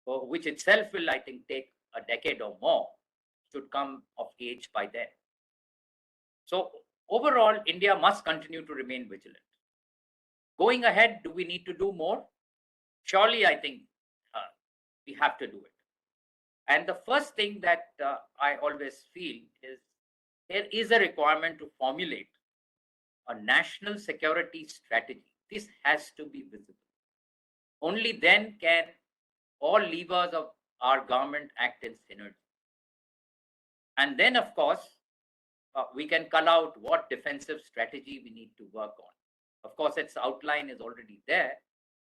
which itself will, I think, take a decade or more, should come of age by then. So overall, India must continue to remain vigilant. Going ahead, do we need to do more? Surely, I think we have to do it. And the first thing that I always feel is there is a requirement to formulate a national security strategy. This has to be visible. Only then can all levers of our government act in synergy. And then, of course, we can call out what defensive strategy we need to work on. Of course, its outline is already there,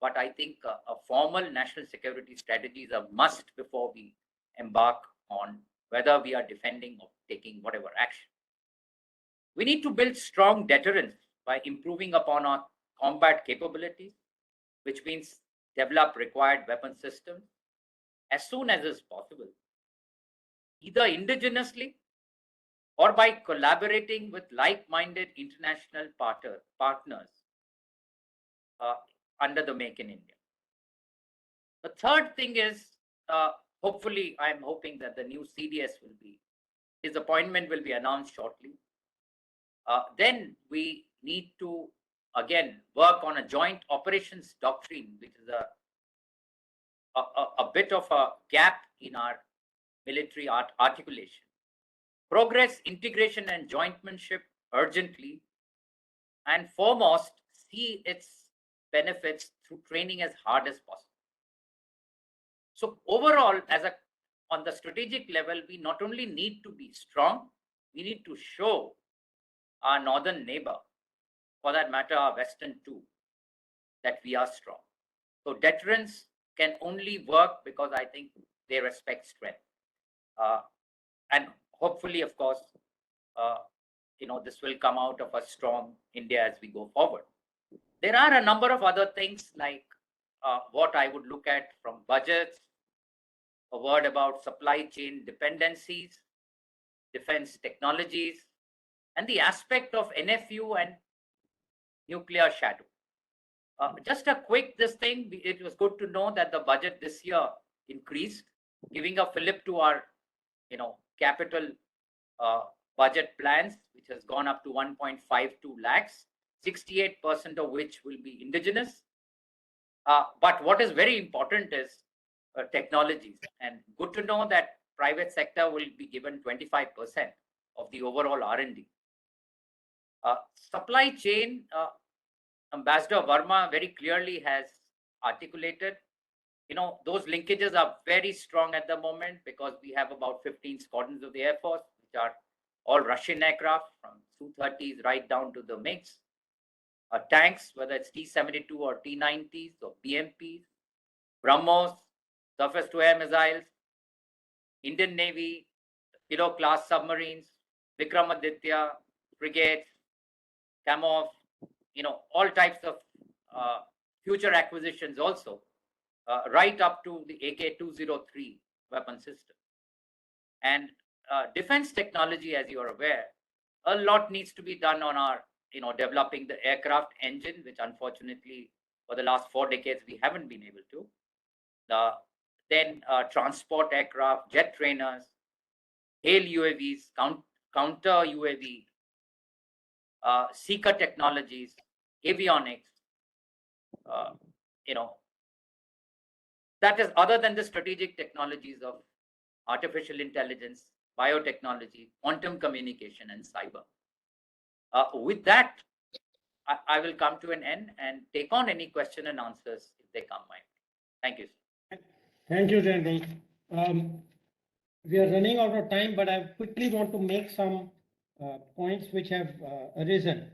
but I think a formal national security strategy is a must before we embark on whether we are defending or taking whatever action. We need to build strong deterrence by improving upon our combat capabilities, which means develop required weapon systems as soon as is possible, either indigenously or by collaborating with like-minded international partners under the Make in India. The third thing is, hopefully, I'm hoping that the new CDS his appointment will be announced shortly. Then we need to, again, work on a joint operations doctrine, which is a bit of a gap in our military articulation. Progress, integration, and jointmanship urgently, and foremost, see its benefits through training as hard as possible. So overall, on the strategic level, we not only need to be strong, we need to show our northern neighbor, for that matter, our western too, that we are strong. So deterrence can only work because I think they respect strength. And hopefully, of course, this will come out of a strong India as we go forward. There are a number of other things like what I would look at from budgets, a word about supply chain dependencies, defense technologies, and the aspect of NFU and nuclear shadow. Just a quick it was good to know that the budget this year increased, giving a fillip to our capital budget plans, which has gone up to 1.52 lakhs, 68% of which will be indigenous. But what is very important is technologies, and good to know that private sector will be given 25% of the overall R&D. Supply chain, Ambassador Verma very clearly has articulated. Those linkages are very strong at the moment because we have about 15 squadrons of the Air Force, which are all Russian aircraft, from Su-30s right down to the MiGs. Tanks, whether it's T-72 or T-90s or BMPs, BrahMos, surface-to-air missiles, Indian Navy, class submarines, Vikramaditya, frigates, Kamov, all types of future acquisitions also, right up to the AK-203 weapon system. And defense technology, as you are aware, a lot needs to be done on our, developing the aircraft engine, which unfortunately for the last 4 decades we haven't been able to. Then transport aircraft, jet trainers, hail UAVs, counter UAV, seeker technologies, avionics, that is other than the strategic technologies of artificial intelligence, biotechnology, quantum communication, and cyber. With that, I will come to an end and take on any question and answers if they come my way. Thank you, sir. Thank you, General. We are running out of time, but I quickly want to make some points which have arisen.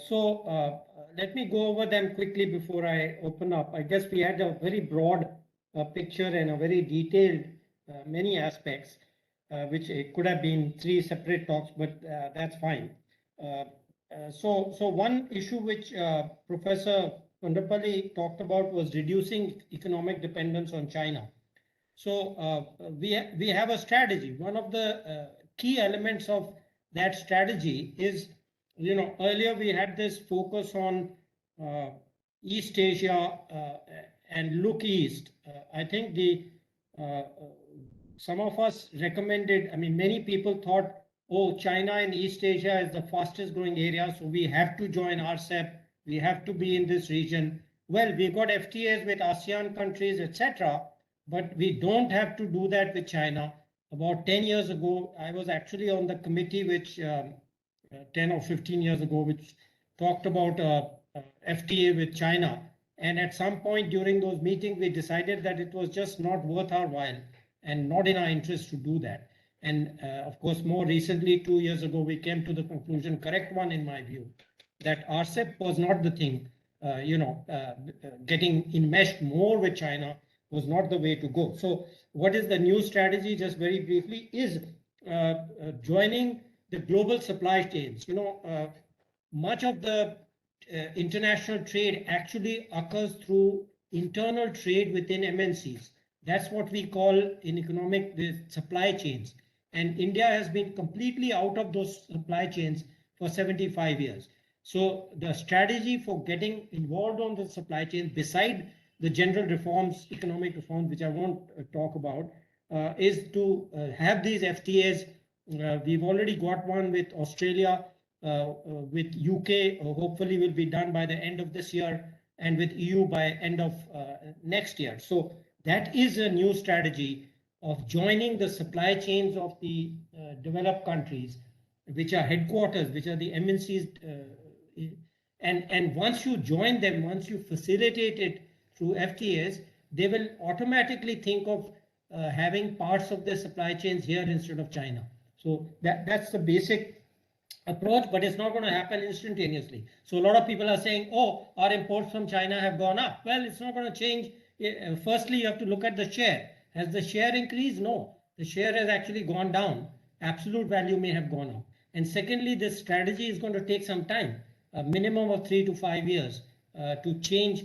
So let me go over them quickly before I open up. I guess we had a very broad picture and a very detailed many aspects, which it could have been 3 separate talks, but that's fine. So one issue which Professor Kondapalli talked about was reducing economic dependence on China. So we have a strategy. One of the key elements of that strategy is, earlier we had this focus on East Asia and look east. I think some of us recommended, many people thought, oh, China and East Asia is the fastest growing area, so we have to join RCEP, we have to be in this region. Well, we've got FTAs with ASEAN countries, etc., but we don't have to do that with China. About 10 years ago, I was actually on the committee which 10 or 15 years ago, which talked about FTA with China. And at some point during those meetings, we decided that it was just not worth our while and not in our interest to do that. And of course, more recently, 2 years ago, we came to the conclusion, correct one in my view, that RCEP was not the thing. Getting enmeshed more with China was not the way to go. So what is the new strategy, just very briefly, is joining the global supply chains. Much of the international trade actually occurs through internal trade within MNCs. That's what we call in economic the supply chains. And India has been completely out of those supply chains for 75 years. So the strategy for getting involved on the supply chain, beside the general reforms, economic reforms, which I won't talk about, is to have these FTAs. We've already got one with Australia, with UK, hopefully will be done by the end of this year, and with EU by end of next year. So that is a new strategy of joining the supply chains of the developed countries, which are headquarters, which are the MNCs And once you join them, once you facilitate it through FTAs, they will automatically think of having parts of their supply chains here instead of China. So that's the basic approach, but it's not going to happen instantaneously. So a lot of people are saying, oh, our imports from China have gone up. Well, it's not going to change. Firstly, you have to look at the share. Has the share increased? No, the share has actually gone down. Absolute value may have gone up. And secondly, this strategy is going to take some time, a minimum of 3 to 5 years to change.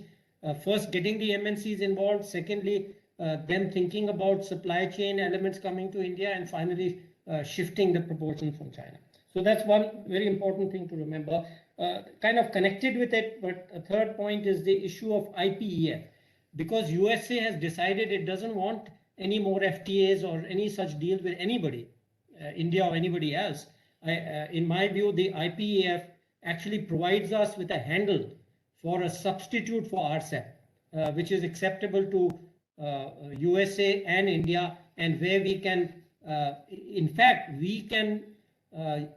First, getting the MNCs involved. Secondly, them thinking about supply chain elements coming to India, and finally shifting the proportion from China. So that's one very important thing to remember. Kind of connected with it, but a third point is the issue of IPEF. Because USA has decided it doesn't want any more FTAs or any such deals with anybody, India or anybody else. In my view, the IPEF actually provides us with a handle for a substitute for RCEP, which is acceptable to USA and India, and where we can, in fact, we can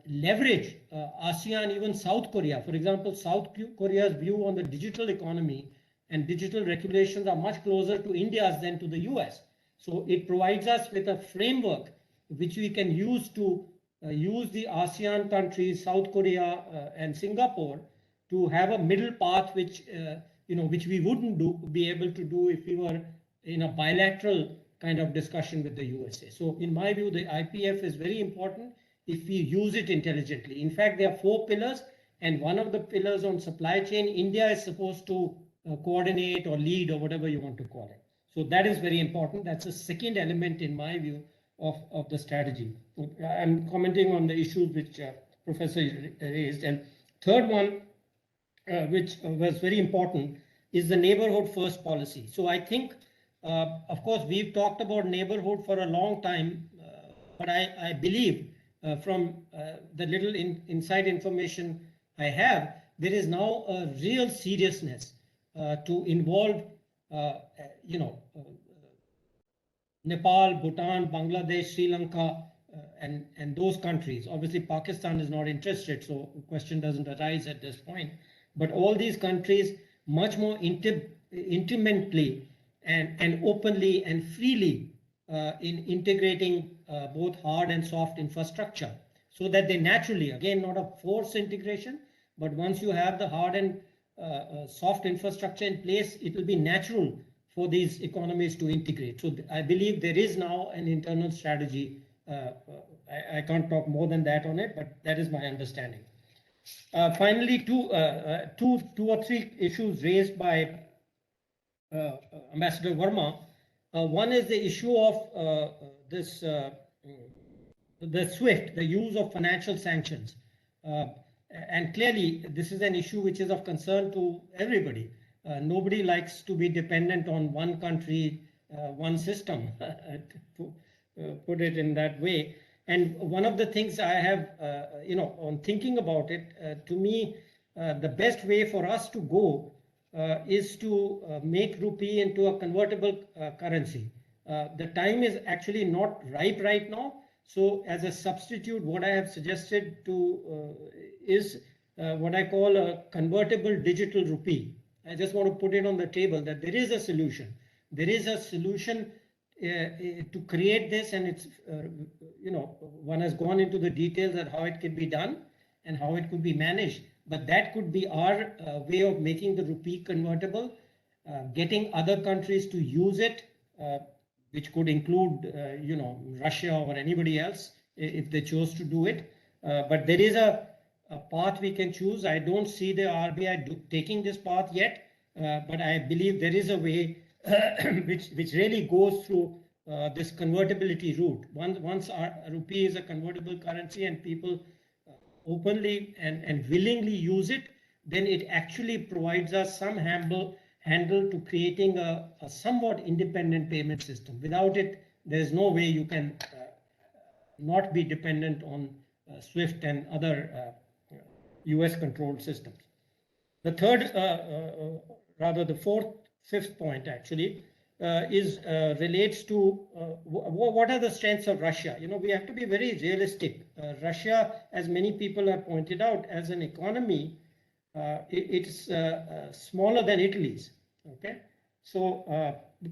leverage ASEAN, even South Korea. For example, South Korea's view on the digital economy and digital regulations are much closer to India's than to the US. So it provides us with a framework which we can use to use the ASEAN countries, South Korea and Singapore, to have a middle path, which which we wouldn't be able to do if we were in a bilateral kind of discussion with the USA. So in my view, the IPF is very important if we use it intelligently. In fact, there are 4 pillars, and one of the pillars on supply chain, India is supposed to coordinate or lead or whatever you want to call it. So that is very important. That's the second element in my view of the strategy. I'm commenting on the issues which Professor raised. And third one, which was very important, is the neighborhood first policy. So I think, of course, we've talked about neighborhood for a long time, but I believe from the little inside information I have, there is now a real seriousness to involve, Nepal, Bhutan, Bangladesh, Sri Lanka, and those countries. Obviously, Pakistan is not interested, so the question doesn't arise at this point. But all these countries much more intimately and openly and freely in integrating both hard and soft infrastructure, so that they naturally, again, not a forced integration, but once you have the hard and soft infrastructure in place, it will be natural for these economies to integrate. So I believe there is now an internal strategy. I can't talk more than that on it, but that is my understanding. Finally, two or three issues raised by Ambassador Verma. One is the issue of the SWIFT, the use of financial sanctions. And clearly, this is an issue which is of concern to everybody. Nobody likes to be dependent on one country, one system, to put it in that way. And one of the things I have, on thinking about it, to me, the best way for us to go is to make rupee into a convertible currency. The time is actually not ripe right now. So as a substitute, what I have suggested to is what I call a convertible digital rupee. I just want to put it on the table that there is a solution. There is a solution to create this, and it's, one has gone into the details of how it can be done and how it could be managed. But that could be our way of making the rupee convertible, getting other countries to use it, which could include, Russia or anybody else if they chose to do it. But there is a path we can choose. I don't see the RBI taking this path yet, but I believe there is a way which really goes through this convertibility route. Once our rupee is a convertible currency and people openly and willingly use it, then it actually provides us some handle to creating a somewhat independent payment system. Without it, there's no way you can not be dependent on SWIFT and other US controlled systems. The third, fifth point actually relates to what are the strengths of Russia. We have to be very realistic. Russia, as many people have pointed out, as an economy, it's smaller than Italy's. Okay, so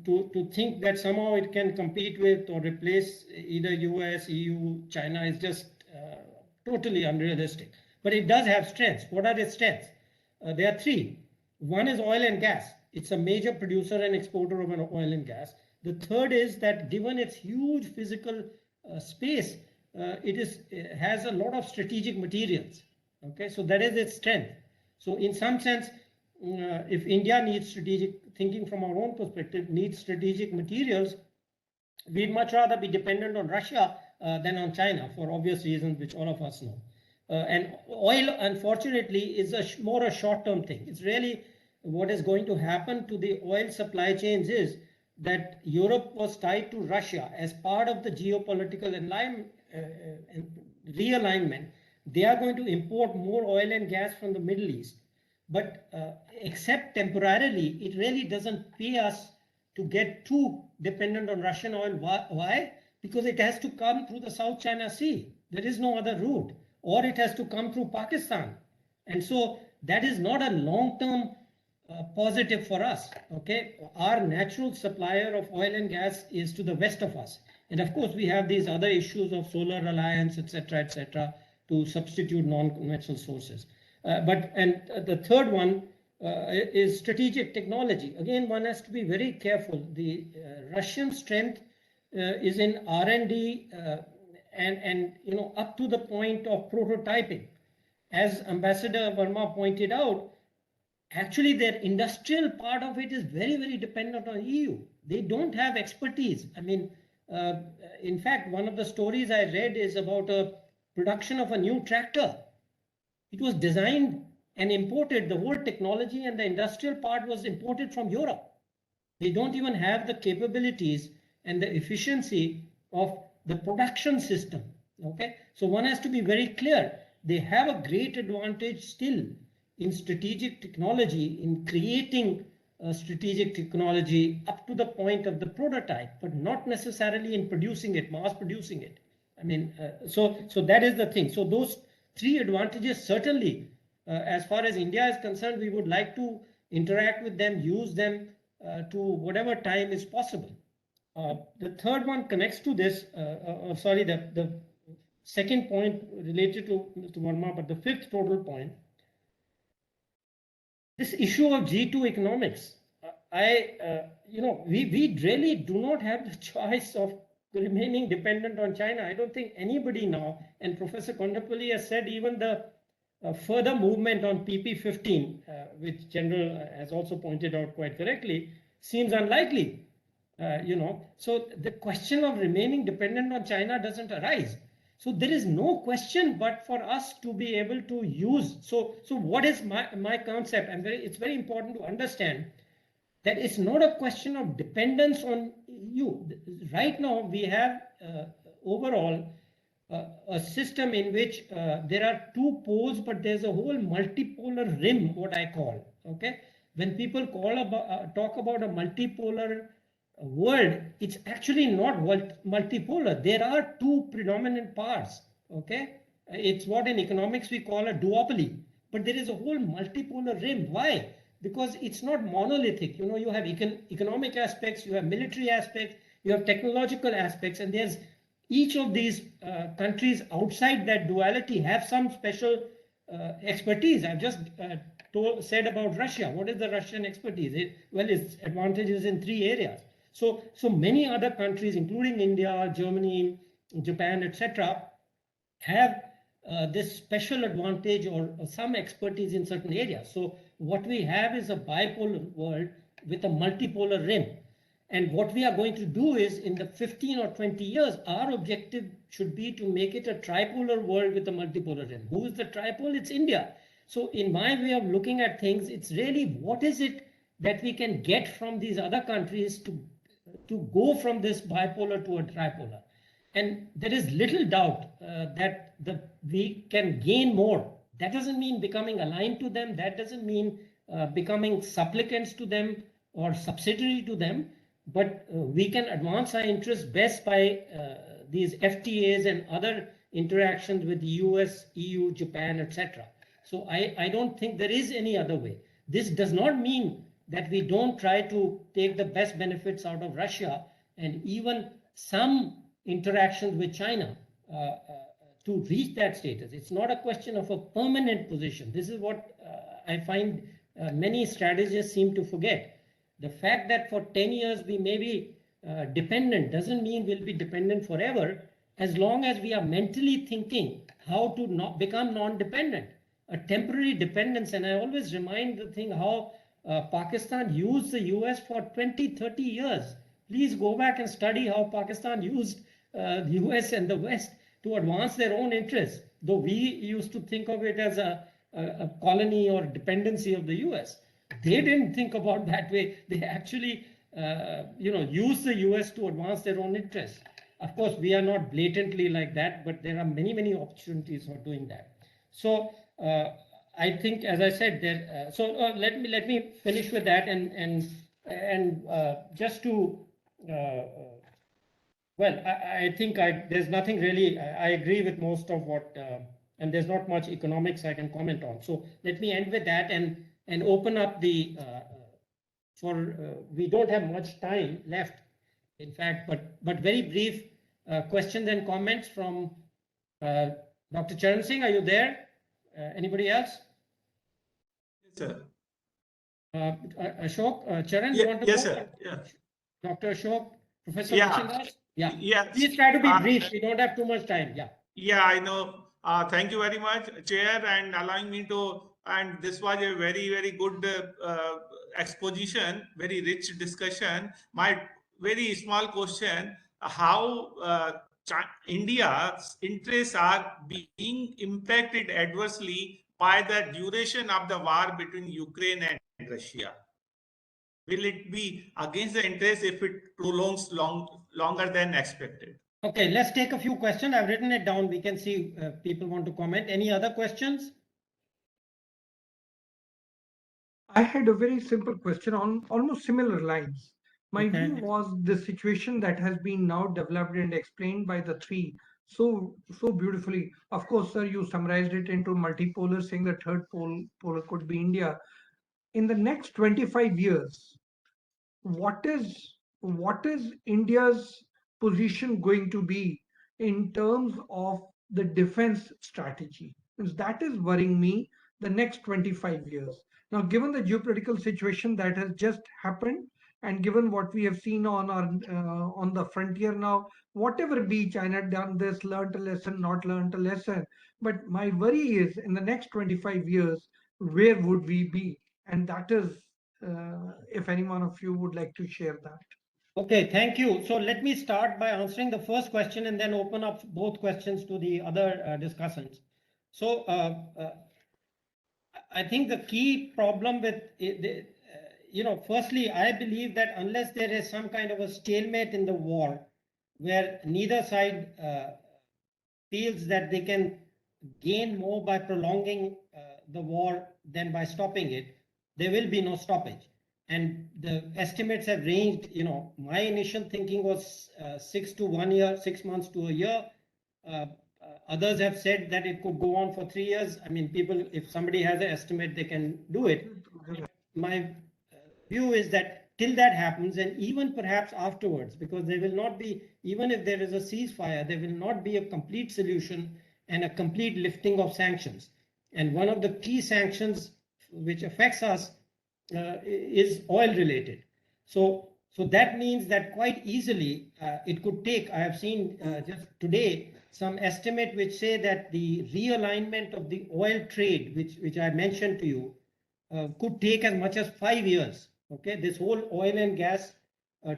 to think that somehow it can compete with or replace either US, EU, China is just totally unrealistic. But it does have strengths. What are its strengths? There are three. One is oil and gas. It's a major producer and exporter of oil and gas. The third is that given its huge physical space, it has a lot of strategic materials. Okay, so that is its strength. So in some sense, if India needs strategic thinking from our own perspective, needs strategic materials, we'd much rather be dependent on Russia than on China for obvious reasons, which all of us know. And oil, unfortunately, is more a short-term thing. It's really what is going to happen to the oil supply chains is that Europe was tied to Russia as part of the geopolitical realignment. They are going to import more oil and gas from the Middle East. But except temporarily, it really doesn't pay us to get too dependent on Russian oil. Why? Because it has to come through the South China Sea. There is no other route. Or it has to come through Pakistan. And so that is not a long-term positive for us. Okay, our natural supplier of oil and gas is to the west of us. And of course, we have these other issues of solar reliance, etc., to substitute non-conventional sources. The third one is strategic technology. Again, one has to be very careful. The Russian strength is in R&D and up to the point of prototyping. As Ambassador Verma pointed out, actually their industrial part of it is very, very dependent on EU. They don't have expertise. I mean, in fact, one of the stories I read is about a production of a new tractor. It was designed and imported. The whole technology and the industrial part was imported from Europe. They don't even have the capabilities and the efficiency of the production system. Okay, so one has to be very clear. They have a great advantage still in strategic technology, in creating strategic technology up to the point of the prototype, but not necessarily in producing it, mass producing it. I mean, so that is the thing. So those three advantages, certainly, as far as India is concerned, we would like to interact with them, use them to whatever time is possible. The third one connects to this, the second point related to Mr. Verma, but the fifth total point, this issue of G2 economics. We really do not have the choice of remaining dependent on China. I don't think anybody now, and Professor Kondapalli has said even the further movement on PP15, which General has also pointed out quite correctly, seems unlikely. So the question of remaining dependent on China doesn't arise. So there is no question but for us to be able to use. So what is my concept? It's very important to understand that it's not a question of dependence on EU. Right now we have overall a system in which there are two poles, but there's a whole multipolar rim, what I call. Okay, when people talk about a multipolar world, it's actually not multipolar. There are two predominant parts. Okay, it's what in economics we call a duopoly, but there is a whole multipolar rim. Why? Because it's not monolithic. You have economic aspects, you have military aspects, you have technological aspects, and there's each of these countries outside that duality have some special expertise. I've just said about Russia. What is the Russian expertise? Its advantages in three areas. So many other countries, including India, Germany, Japan, etc., have this special advantage or some expertise in certain areas. So what we have is a bipolar world with a multipolar rim. And what we are going to do is in the 15 or 20 years, our objective should be to make it a tripolar world with a multipolar rim. Who is the tripole? It's India. So in my way of looking at things, it's really what is it that we can get from these other countries to go from this bipolar to a tripolar. And there is little doubt that we can gain more. That doesn't mean becoming aligned to them. That doesn't mean becoming supplicants to them or subsidiary to them. But we can advance our interests best by these FTAs and other interactions with the US, EU, Japan, etc. So I don't think there is any other way. This does not mean that we don't try to take the best benefits out of Russia and even some interactions with China to reach that status. It's not a question of a permanent position. This is what I find many strategists seem to forget. The fact that for 10 years we may be dependent doesn't mean we'll be dependent forever, as long as we are mentally thinking how to not become non-dependent. A temporary dependence, and I always remind the thing how Pakistan used the US for 20, 30 years. Please go back and study how Pakistan used the US and the West to advance their own interests, though we used to think of it as a colony or dependency of the US. They didn't think about that way. They actually used the US to advance their own interests. Of course, we are not blatantly like that, but there are many, many opportunities for doing that. So I think, as I said, there. Let me finish with that, and just to. Well, I think there's nothing really. I agree with most of what, and there's not much economics I can comment on. So let me end with that and open up the. We don't have much time left, in fact, but very brief questions and comments from Dr. Charan Singh. Are you there? Anybody else? Yes, sir. Ashok, Charan, you want to yes, go? Sir. Yeah. Dr. Ashok, Professor Yeah. Mashindas? Yeah. Yeah. Please try to be brief. We don't have too much time. Yeah. Yeah, I know. Thank you very much, Chair, and allowing me to. And this was a very, very good exposition, very rich discussion. My very small question: how India's interests are being impacted adversely by the duration of the war between Ukraine and Russia? Will it be against the interest if it prolongs longer than expected? Okay, let's take a few questions. I've written it down. We can see if people want to comment. Any other questions? I had a very simple question on almost similar lines. My Okay. view was the situation that has been now developed and explained by the three so beautifully. Of course, sir, you summarized it into multipolar, saying the third polar could be India. In the next 25 years, what is India's position going to be in terms of the defense strategy? Because that is worrying me the next 25 years. Now, given the geopolitical situation that has just happened, and given what we have seen on the frontier now, whatever be China done this, learned a lesson, not learned a lesson. But my worry is in the next 25 years, where would we be? And that is if any one of you would like to share that. Okay, thank you. So let me start by answering the first question and then open up both questions to the other discussants. So I think the key problem with, firstly, I believe that unless there is some kind of a stalemate in the war, where neither side feels that they can gain more by prolonging the war than by stopping it, there will be no stoppage. And the estimates have ranged, my initial thinking was 6 to 1 year, 6 months to a year. Others have said that it could go on for 3 years. I mean, people, if somebody has an estimate, they can do it. My view is that till that happens, and even perhaps afterwards, because there will not be, even if there is a ceasefire, there will not be a complete solution and a complete lifting of sanctions. And one of the key sanctions which affects us is oil related. So that means that quite easily it could take, I have seen just today some estimate which say that the realignment of the oil trade, which I mentioned to you, could take as much as 5 years. Okay, this whole oil and gas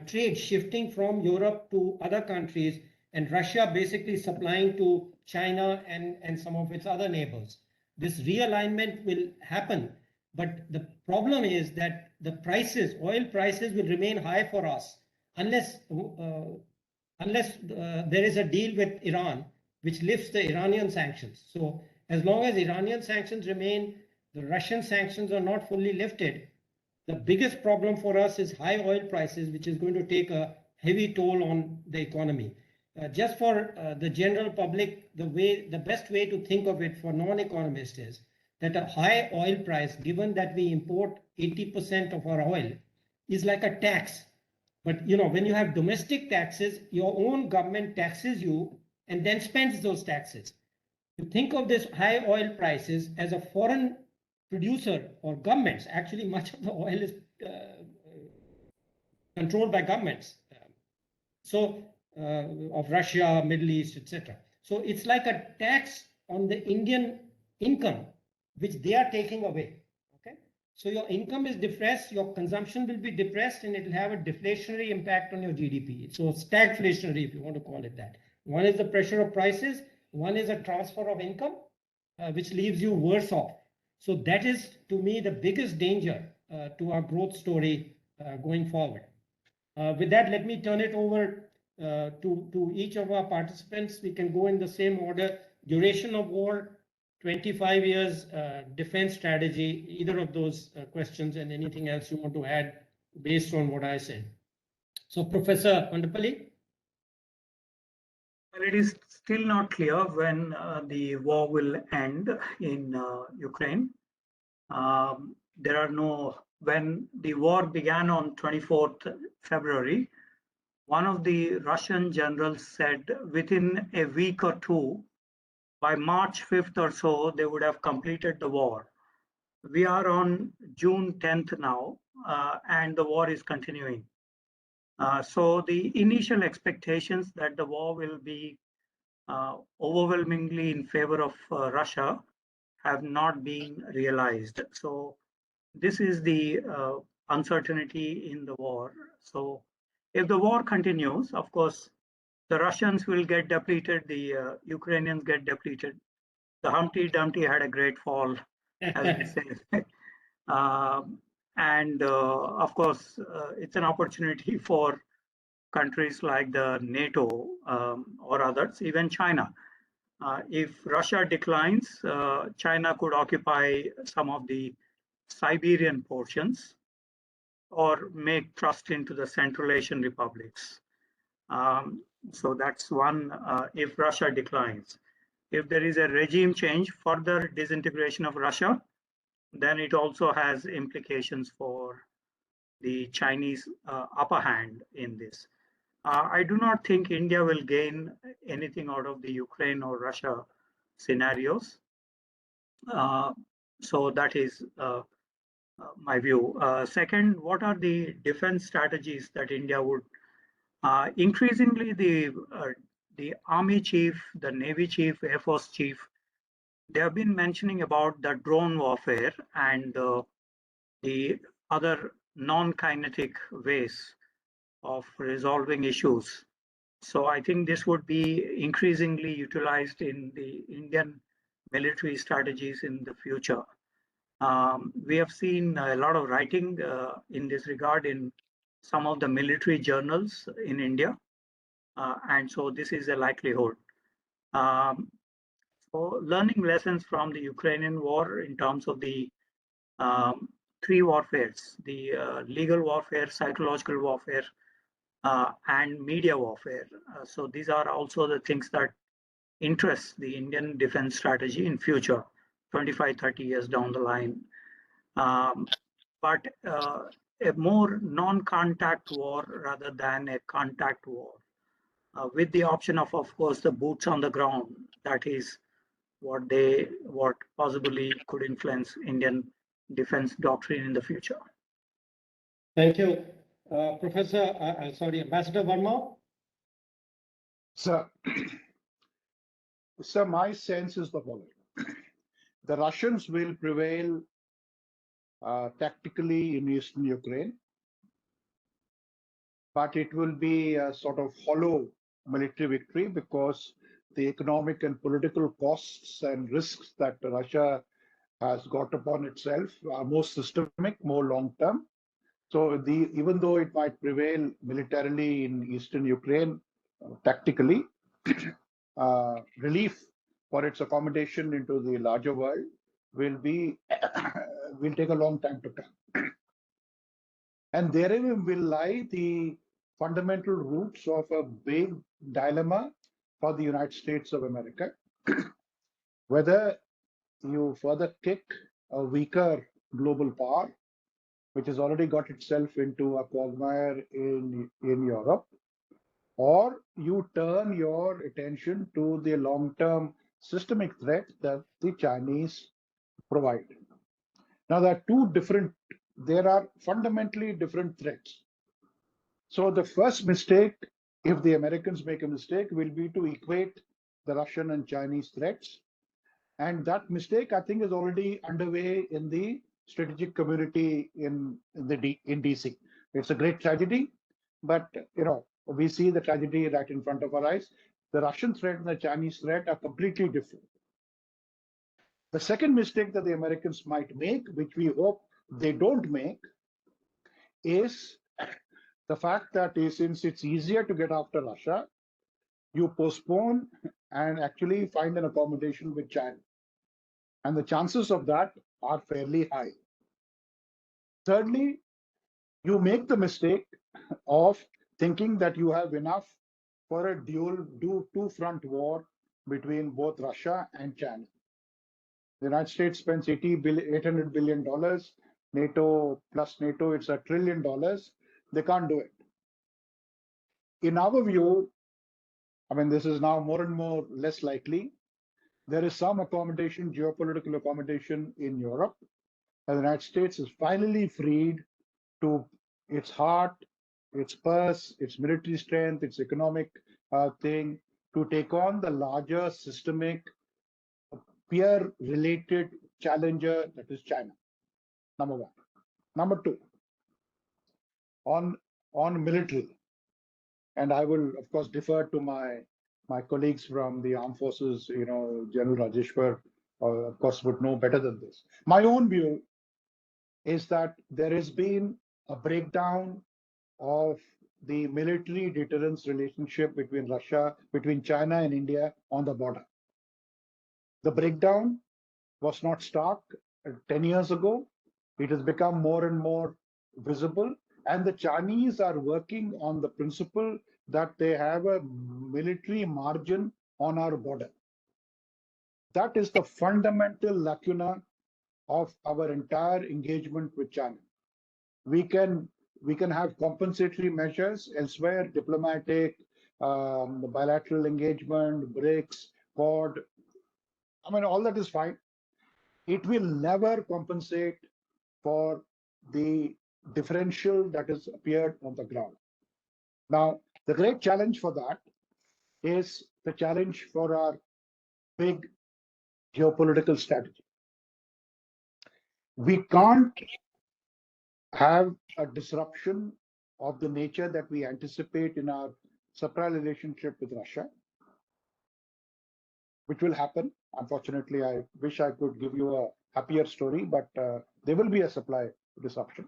trade shifting from Europe to other countries, and Russia basically supplying to China and some of its other neighbors. This realignment will happen, but the problem is that the prices, oil prices, will remain high for us unless there is a deal with Iran which lifts the Iranian sanctions. So as long as Iranian sanctions remain, the Russian sanctions are not fully lifted, the biggest problem for us is high oil prices, which is going to take a heavy toll on the economy. Just for the general public, the best way to think of it for non-economists is that a high oil price, given that we import 80% of our oil, is like a tax. But when you have domestic taxes, your own government taxes you and then spends those taxes. You think of this high oil prices as a foreign producer or governments. Actually, much of the oil is controlled by governments. Of Russia, Middle East, etc. So it's like a tax on the Indian income, which they are taking away. Okay, so your income is depressed, your consumption will be depressed, and it will have a deflationary impact on your GDP. So stagflationary, if you want to call it that. One is the pressure of prices, one is a transfer of income, which leaves you worse off. So that is, to me, the biggest danger to our growth story going forward. With that, let me turn it over to each of our participants. We can go in the same order. Duration of war, 25 years, defense strategy, either of those questions, and anything else you want to add based on what I said. So, Professor Kondapalli. Well, it is still not clear when the war will end in Ukraine. There are no, when the war began on 24th February, one of the Russian generals said within a week or two, by March 5th or so, they would have completed the war. We are on June 10th now, and the war is continuing. So the initial expectations that the war will be overwhelmingly in favor of Russia have not been realized. So this is the uncertainty in the war. So if the war continues, of course, the Russians will get depleted, the Ukrainians get depleted. The Humpty Dumpty had a great fall, as we say. And of course, it's an opportunity for countries like the NATO or others, even China. If Russia declines, China could occupy some of the Siberian portions or make thrust into the Central Asian republics. So that's one, if Russia declines. If there is a regime change, further disintegration of Russia, then it also has implications for the Chinese upper hand in this. I do not think India will gain anything out of the Ukraine or Russia scenarios. So that is my view. Second, what are the defense strategies that India would increasingly the Army chief, the Navy chief, Air Force chief, they have been mentioning about the drone warfare and the other non-kinetic ways of resolving issues. So I think this would be increasingly utilized in the Indian military strategies in the future. We have seen a lot of writing in this regard in some of the military journals in India. And so this is a likelihood. So learning lessons from the Ukrainian war in terms of the three warfares, the legal warfare, psychological warfare, and media warfare. So these are also the things that interest the Indian defense strategy in future, 25, 30 years down the line. But a more non-contact war rather than a contact war, with the option of course, the boots on the ground. That is what possibly could influence Indian defense doctrine in the future. Thank you. Professor, Ambassador Verma. Sir, my sense is the following. The Russians will prevail tactically in eastern Ukraine, but it will be a sort of hollow military victory because the economic and political costs and risks that Russia has got upon itself are more systemic, more long-term. So even though it might prevail militarily in eastern Ukraine, tactically, relief for its accommodation into the larger world will take a long time to come. And therein will lie the fundamental roots of a big dilemma for the United States of America, whether you further kick a weaker global power, which has already got itself into a quagmire in Europe, or you turn your attention to the long-term systemic threat that the Chinese provide. Now, there are fundamentally different threats. So the first mistake, if the Americans make a mistake, will be to equate the Russian and Chinese threats. And that mistake, I think, is already underway in the strategic community in DC. It's a great tragedy, but we see the tragedy right in front of our eyes. The Russian threat and the Chinese threat are completely different. The second mistake that the Americans might make, which we hope they don't make, is the fact that since it's easier to get after Russia, you postpone and actually find an accommodation with China. And the chances of that are fairly high. Thirdly, you make the mistake of thinking that you have enough for a two-front war between both Russia and China. The United States spends $800 billion. NATO plus NATO, it's $1 trillion. They can't do it. In our view, I mean, this is now more and more less likely. There is some accommodation, geopolitical accommodation in Europe. And the United States is finally freed to its heart, its purse, its military strength, its economic thing, to take on the larger systemic peer-related challenger that is China. Number one. Number two, on military, and I will of course defer to my colleagues from the armed forces, General Rajeshwar, of course, would know better than this. My own view is that there has been a breakdown of the military deterrence relationship between China and India on the border. The breakdown was not stark 10 years ago. It has become more and more visible, and the Chinese are working on the principle that they have a military margin on our border. That is the fundamental lacuna of our entire engagement with China. We can have compensatory measures elsewhere, diplomatic, bilateral engagement, BRICS, Quad. I mean, all that is fine. It will never compensate for the differential that has appeared on the ground. Now, the great challenge for that is the challenge for our big geopolitical strategy. We can't have a disruption of the nature that we anticipate in our supply relationship with Russia, which will happen. Unfortunately, I wish I could give you a happier story, but there will be a supply disruption.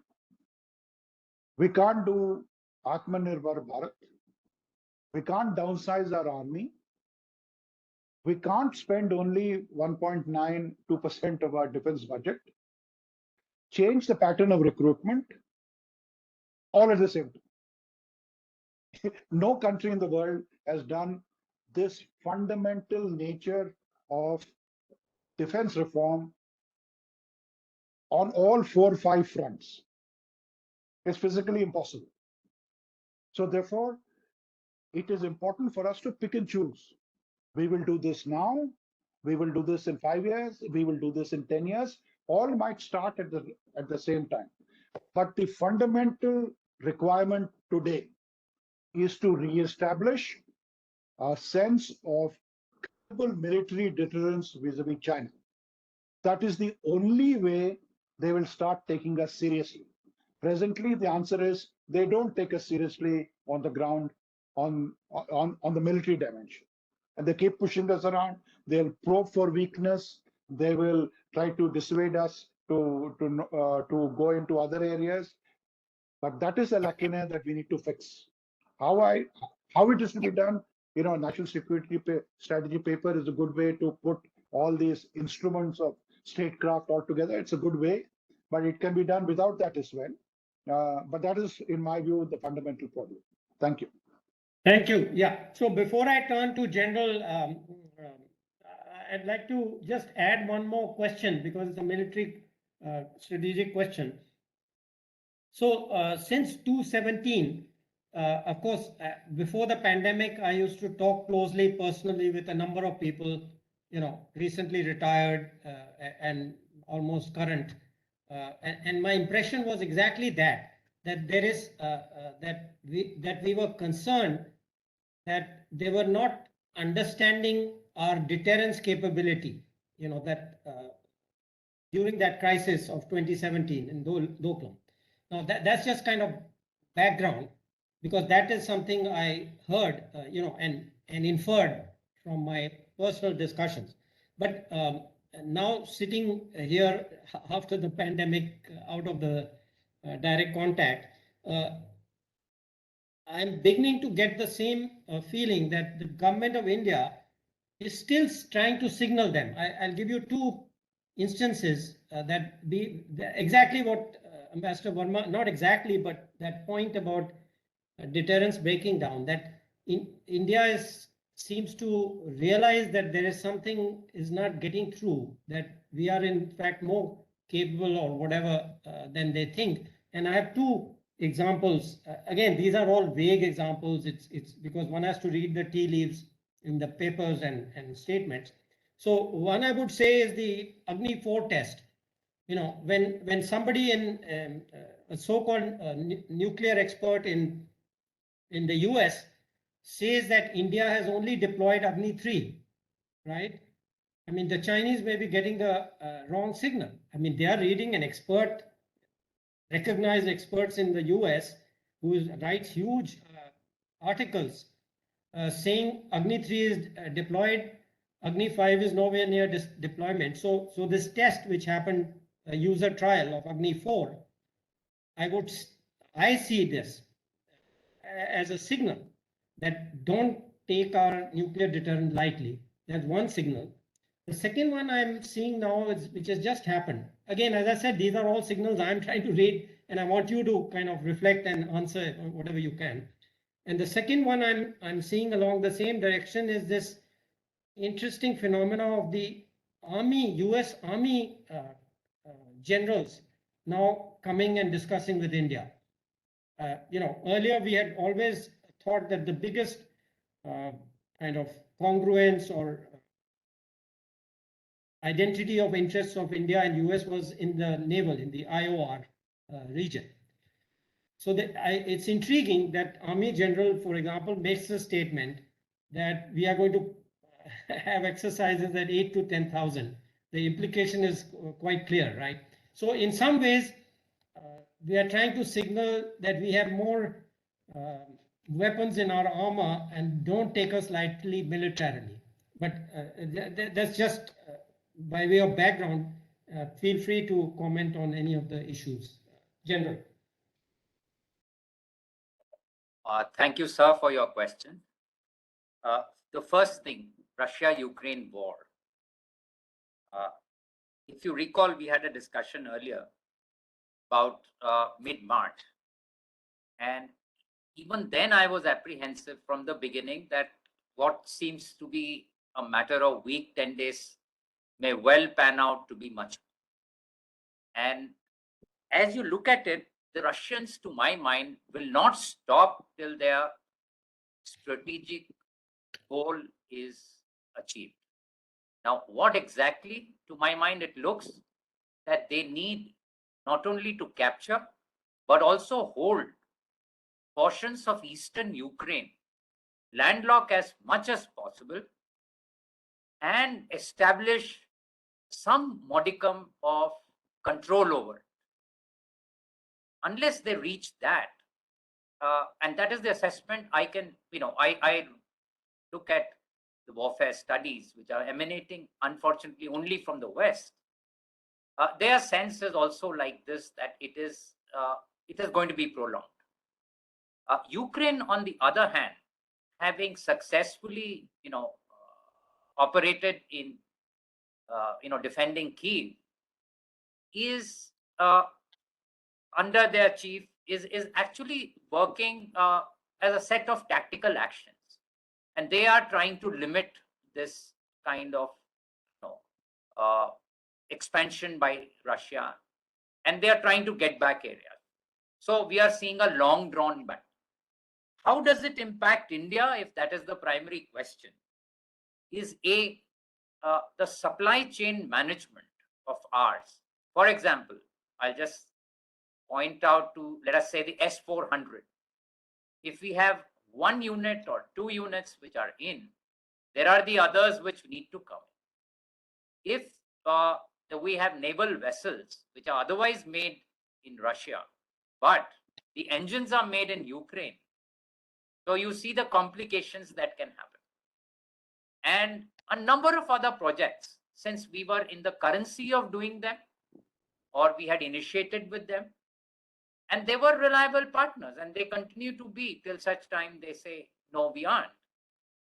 We can't do Atmanirbhar Bharat. We can't downsize our army. We can't spend only 1.92% of our defense budget, change the pattern of recruitment, all at the same time. No country in the world has done this fundamental nature of defense reform on all 4 or 5 fronts. It's physically impossible. So therefore, it is important for us to pick and choose. We will do this now. We will do this in 5 years. We will do this in 10 years. All might start at the same time. But the fundamental requirement today is to reestablish a sense of credible military deterrence vis-a-vis China. That is the only way they will start taking us seriously. Presently, the answer is they don't take us seriously on the ground on the military dimension. And they keep pushing us around. They'll probe for weakness. They will try to dissuade us to go into other areas. But that is a lacuna that we need to fix. How it is to be done, national security strategy paper is a good way to put all these instruments of statecraft all together. It's a good way, but it can be done without that as well. But that is, in my view, the fundamental problem. Thank you. Thank you. Yeah. So before I turn to General, I'd like to just add one more question because it's a military strategic question. So since 2017, of course, before the pandemic, I used to talk closely personally with a number of people, recently retired and almost current. And my impression was exactly that there is that we were concerned that they were not understanding our deterrence capability, that during that crisis of 2017 in Doklam. Now that's just kind of background, because that is something I heard, and inferred from my personal discussions. But now sitting here after the pandemic, out of the direct contact, I'm beginning to get the same feeling that the government of India is still trying to signal them. I'll give you two instances that be exactly what Ambassador Verma, not exactly, but that point about deterrence breaking down, that India seems to realize that there is something is not getting through, that we are in fact more capable or whatever than they think. And I have two examples. Again, these are all vague examples. It's because one has to read the tea leaves in the papers and statements. So one I would say is the Agni 4 test. When somebody in a so-called nuclear expert in the US says that India has only deployed Agni 3, right? I mean, the Chinese may be getting the wrong signal. I mean, they are reading an expert, recognized experts in the US, who writes huge articles saying Agni 3 is deployed, Agni 5 is nowhere near deployment. So this test which happened, a user trial of Agni 4, I see this as a signal that don't take our nuclear deterrent lightly. That's one signal. The second one I'm seeing now, which has just happened. Again, as I said, these are all signals I'm trying to read, and I want you to kind of reflect and answer whatever you can. And the second one I'm seeing along the same direction is this interesting phenomena of the Army, US Army generals now coming and discussing with India. Earlier we had always thought that the biggest kind of congruence or identity of interests of India and US was in the naval, in the IOR region. So it's intriguing that Army General, for example, makes a statement that we are going to have exercises at 8 to 10,000. The implication is quite clear, right? So in some ways, we are trying to signal that we have more weapons in our armor and don't take us lightly militarily. But that's just by way of background. Feel free to comment on any of the issues. General. Thank you, sir, for your question. The first thing, Russia-Ukraine war. If you recall, we had a discussion earlier about mid-March. And even then I was apprehensive from the beginning that what seems to be a matter of week, 10 days may well pan out to be much. And as you look at it, the Russians, to my mind, will not stop till their strategic goal is achieved. Now, what exactly, to my mind, it looks that they need not only to capture, but also hold portions of eastern Ukraine, landlock as much as possible, and establish some modicum of control over it. Unless they reach that, and that is the assessment I can, I look at the warfare studies, which are emanating, unfortunately, only from the West. Their sense is also like this, that it is going to be prolonged. Ukraine, on the other hand, having successfully, operated in, defending Kyiv, is under their chief is actually working as a set of tactical actions, and they are trying to limit this kind of expansion by Russia, and they are trying to get back areas. So we are seeing a long drawn battle. How does it impact India, if that is the primary question? Is the supply chain management of ours. For example, I'll just point out to, let us say, the S-400. If we have one unit or two units which are in, there are the others which need to come. If we have naval vessels which are otherwise made in Russia, but the engines are made in Ukraine, so you see the complications that can happen. And a number of other projects, since we were in the currency of doing them, or we had initiated with them, and they were reliable partners, and they continue to be till such time they say, no, we aren't.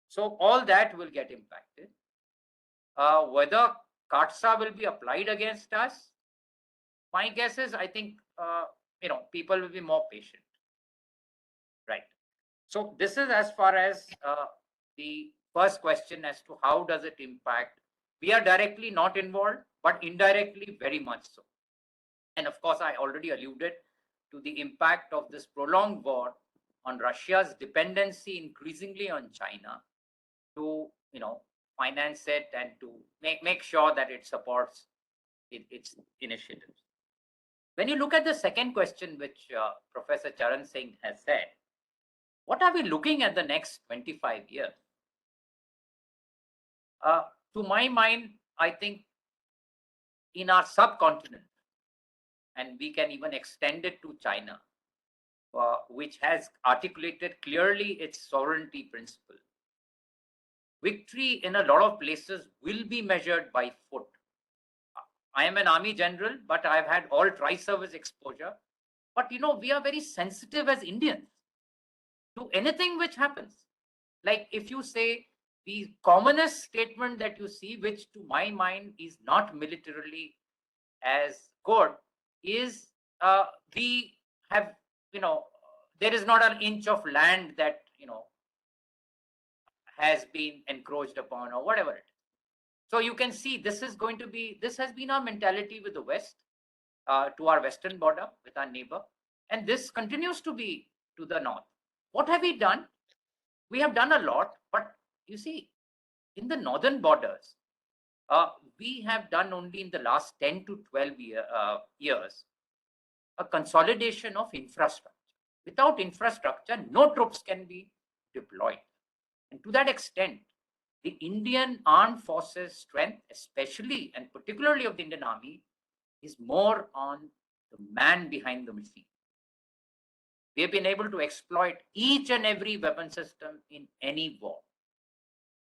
So all that will get impacted. Whether CAATSA will be applied against us, my guess is, I think, people will be more patient. Right. So this is as far as the first question as to how does it impact. We are directly not involved, but indirectly very much so. And of course, I already alluded to the impact of this prolonged war on Russia's dependency increasingly on China to, finance it and to make sure that it supports its initiatives. When you look at the second question, which Professor Charan Singh has said, what are we looking at the next 25 years? To my mind, I think in our subcontinent, and we can even extend it to China, which has articulated clearly its sovereignty principle. Victory in a lot of places will be measured by foot. I am an army general, but I've had all tri-service exposure. But we are very sensitive as Indians to anything which happens. Like if you say the commonest statement that you see, which to my mind is not militarily as good, is we have, there is not an inch of land that, has been encroached upon or whatever it is. So you can see this has been our mentality with the West, to our western border with our neighbor. And this continues to be to the north. What have we done? We have done a lot, but you see, in the northern borders, we have done only in the last 10 to 12 years, a consolidation of infrastructure. Without infrastructure, no troops can be deployed. And to that extent, the Indian armed forces strength, especially and particularly of the Indian Army, is more on the man behind the machine. We have been able to exploit each and every weapon system in any war.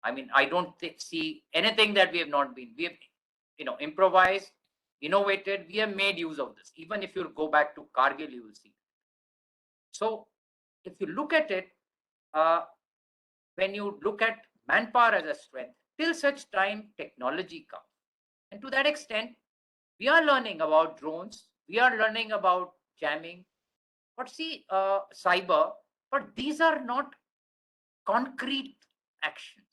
I mean, I don't see anything that we have not been. We have, improvised, innovated. We have made use of this. Even if you go back to Kargil, you will see. So, if you look at it, when you look at manpower as a strength, till such time technology comes. And to that extent, we are learning about drones, we are learning about jamming, but see, cyber, but these are not concrete actions.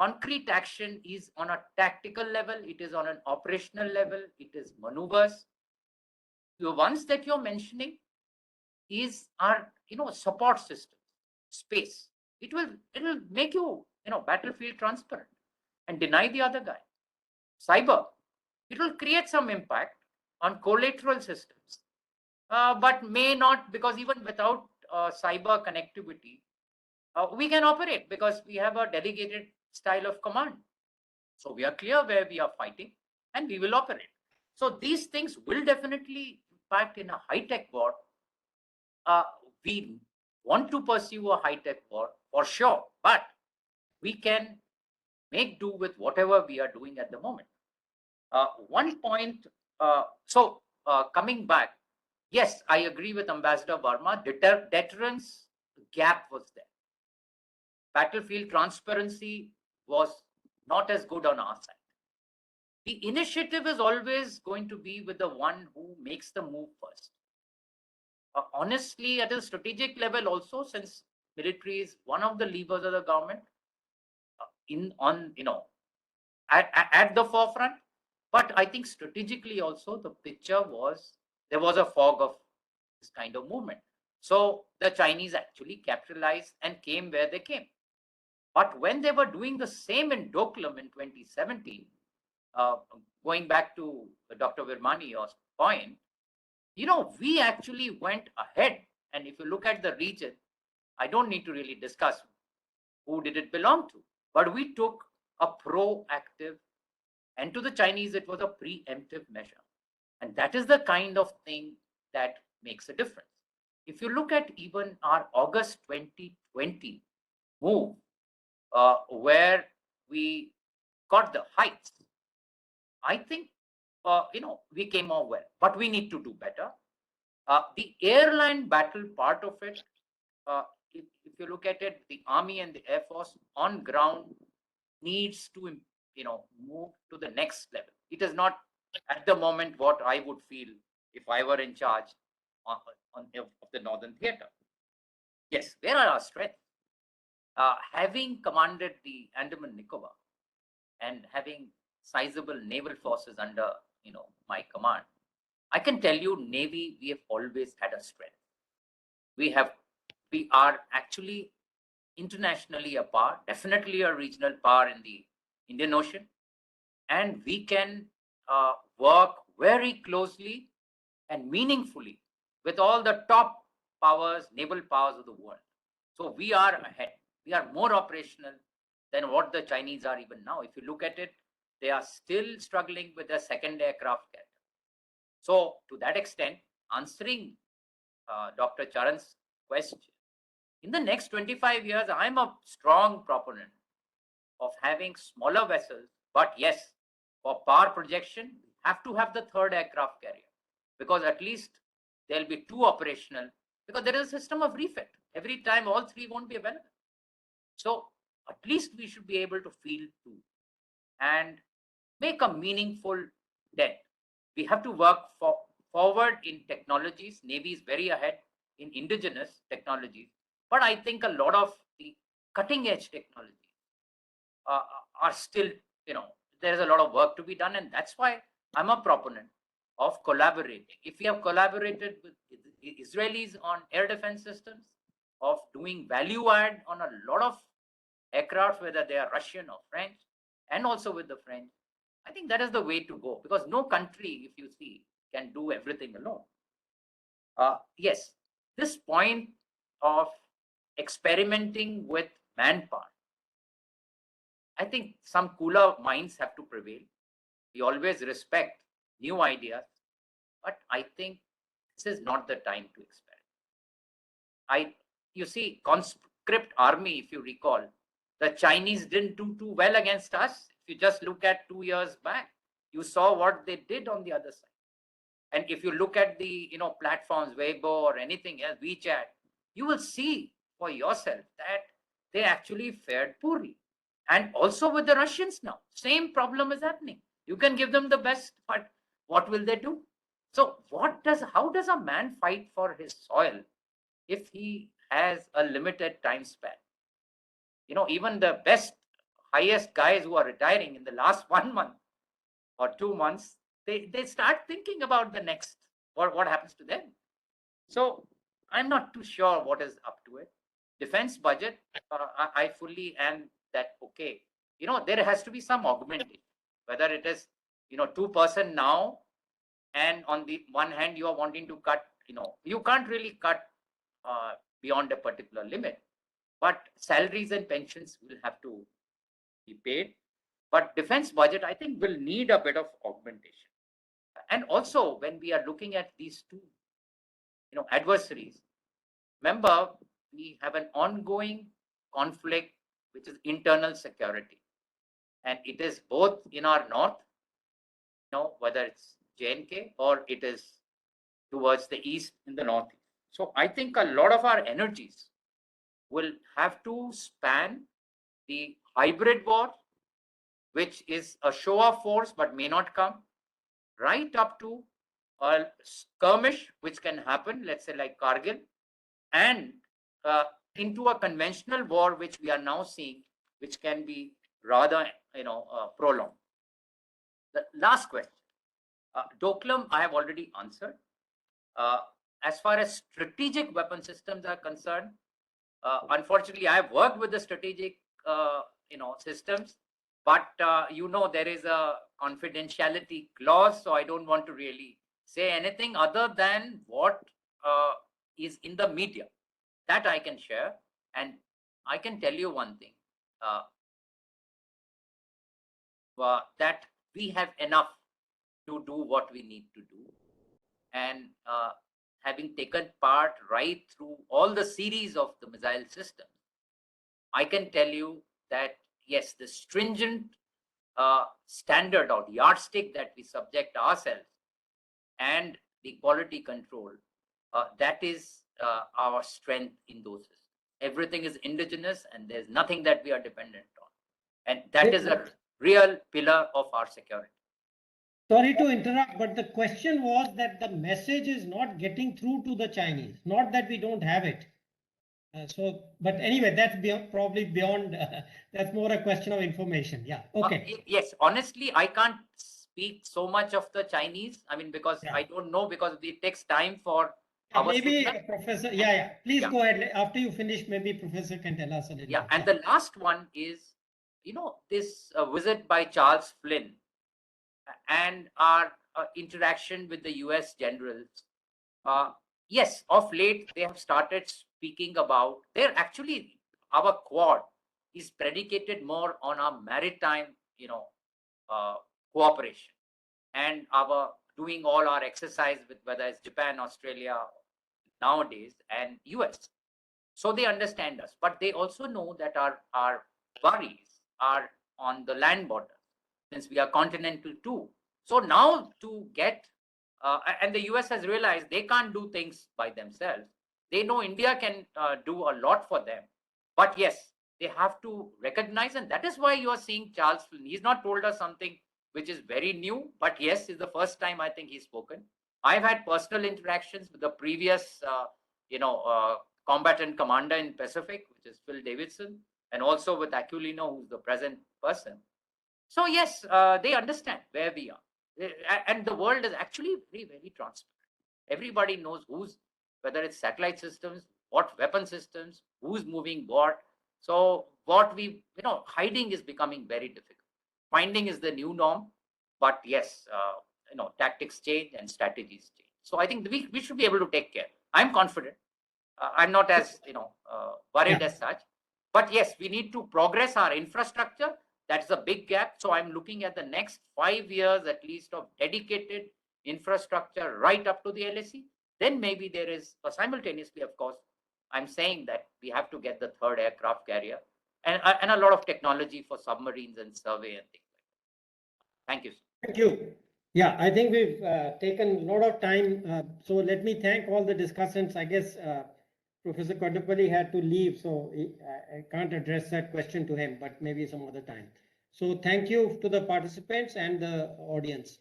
Concrete action is on a tactical level, it is on an operational level, it is maneuvers. The ones that you're mentioning are support systems, space. It will make you, battlefield transparent and deny the other guy. Cyber, it will create some impact on collateral systems, but may not, because even without cyber connectivity, we can operate because we have a delegated style of command. So we are clear where we are fighting and we will operate. So these things will definitely impact in a high-tech war. We want to pursue a high-tech war for sure, but we can make do with whatever we are doing at the moment. One point, coming back, yes, I agree with Ambassador Verma, deterrence gap was there. Battlefield transparency was not as good on our side. The initiative is always going to be with the one who makes the move first. Honestly, at a strategic level also, since military is one of the levers of the government, at the forefront. But I think strategically also the picture was, there was a fog of this kind of movement. So the Chinese actually capitalized and came where they came. But when they were doing the same in Doklam in 2017, going back to Dr. Virmani's point, we actually went ahead. And if you look at the region, I don't need to really discuss who did it belong to, but we took a proactive, and to the Chinese, it was a preemptive measure. And that is the kind of thing that makes a difference. If you look at even our August 2020 move, where we got the heights, I think, we came out well, but we need to do better. The airline battle part of it, if you look at it, the Army and the Air Force on ground needs to, move to the next level. It is not at the moment what I would feel if I were in charge of the Northern Theatre. Yes, where are our strengths? Having commanded the Andaman Nicobar and having sizable naval forces under, my command, I can tell you, Navy, we have always had a strength. We are actually internationally a power, definitely a regional power in the Indian Ocean, and we can work very closely and meaningfully with all the top powers, naval powers of the world. So we are ahead. We are more operational than what the Chinese are even now. If you look at it, they are still struggling with their second aircraft carrier. So to that extent, answering Dr. Charan's question, in the next 25 years, I'm a strong proponent of having smaller vessels, but yes, for power projection, we have to have the third aircraft carrier, because at least there'll be two operational, because there is a system of refit. Every time all three won't be available. So at least we should be able to field two and make a meaningful dent. We have to work forward in technologies. Navy is very ahead in indigenous technologies, but I think a lot of the cutting edge technologies are still, there is a lot of work to be done, and that's why I'm a proponent of collaborating. If we have collaborated with the Israelis on air defense systems, of doing value add on a lot of aircraft, whether they are Russian or French, and also with the French, I think that is the way to go, because no country, if you see, can do everything alone. Yes, this point of experimenting with manpower, I think some cooler minds have to prevail. We always respect new ideas, but I think this is not the time to experiment. You see, conscript army, if you recall, the Chinese didn't do too well against us. If you just look at 2 years back, you saw what they did on the other side. And if you look at the platforms, Weibo or anything else, WeChat, you will see for yourself that they actually fared poorly. And also with the Russians now, same problem is happening. You can give them the best, but what will they do? So how does a man fight for his soil if he has a limited time span? Even the best, highest guys who are retiring in the last 1 month or 2 months, they start thinking about the next, what happens to them. So I'm not too sure what is up to it. Defense budget, I fully am that, okay, there has to be some augmentation, whether it is, 2% now, and on the one hand, you are wanting to cut, you can't really cut beyond a particular limit, but salaries and pensions will have to be paid. But defense budget, I think, will need a bit of augmentation. And also, when we are looking at these two, adversaries, remember, we have an ongoing conflict, which is internal security. And it is both in our north, whether it's J&K or it is towards the east in the northeast. So I think a lot of our energies will have to span the hybrid war, which is a show of force but may not come, right up to a skirmish, which can happen, let's say like Kargil, and into a conventional war, which we are now seeing, which can be rather, prolonged. The last question. Doklam, I have already answered. As far as strategic weapon systems are concerned, unfortunately, I have worked with the strategic, systems, but there is a confidentiality clause, so I don't want to really say anything other than what is in the media. That I can share, and I can tell you one thing, that we have enough to do what we need to do. And having taken part right through all the series of the missile systems, I can tell you that, yes, the stringent standard or the yardstick that we subject ourselves and the quality control, that is our strength in those systems. Everything is indigenous and there's nothing that we are dependent on. And that is a real pillar of our security. Sorry to interrupt, but the question was that the message is not getting through to the Chinese, not that we don't have it. But anyway, that's probably beyond, that's more a question of information. Yeah, okay. Yes, honestly, I can't speak so much of the Chinese. I mean, because I don't know, because it takes time for maybe Professor, please go ahead. After you finish, maybe Professor can tell us a little bit. And the last one is, this visit by Charles Flynn and our interaction with the US generals. Yes, of late, they have started speaking about, our Quad is predicated more on our maritime, cooperation and our doing all our exercise with whether it's Japan, Australia nowadays and US. So they understand us, but they also know that our worries are on the land border, since we are continental too. So now to get, and the US has realized they can't do things by themselves. They know India can do a lot for them. But yes, they have to recognize, and that is why you are seeing Charles Flynn. He's not told us something which is very new, but yes, it's the first time I think he's spoken. I've had personal interactions with the previous, combatant commander in Pacific, which is Phil Davidson, and also with Aquilino, who's the present person. So yes, they understand where we are. And the world is actually very, very transparent. Everybody knows whether it's satellite systems, what weapon systems, who's moving what. So what hiding is becoming very difficult. Finding is the new norm, but yes, tactics change and strategies change. So I think we should be able to take care. I'm confident. I'm not as, worried as such. But yes, we need to progress our infrastructure. That's a big gap. So I'm looking at the next 5 years at least of dedicated infrastructure right up to the LAC. Then maybe there is, simultaneously, of course, I'm saying that we have to get the third aircraft carrier and a lot of technology for submarines and survey and things like that. Thank you. Thank you. Yeah, I think we've taken a lot of time. So let me thank all the discussants. I guess Professor Kondapalli had to leave, so I can't address that question to him, but maybe some other time. So thank you to the participants and the audience.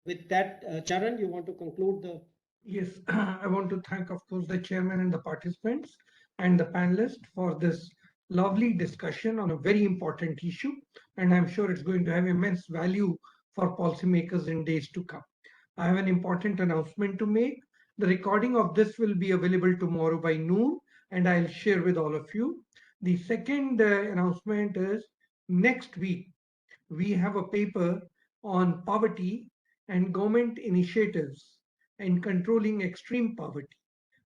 With that, Charan, you want to conclude the... Yes, I want to thank, of course, the chairman and the participants and the panelists for this lovely discussion on a very important issue. And I'm sure it's going to have immense value for policymakers in days to come. I have an important announcement to make. The recording of this will be available tomorrow by noon, and I'll share with all of you. The second announcement is next week, we have a paper on poverty and government initiatives in controlling extreme poverty.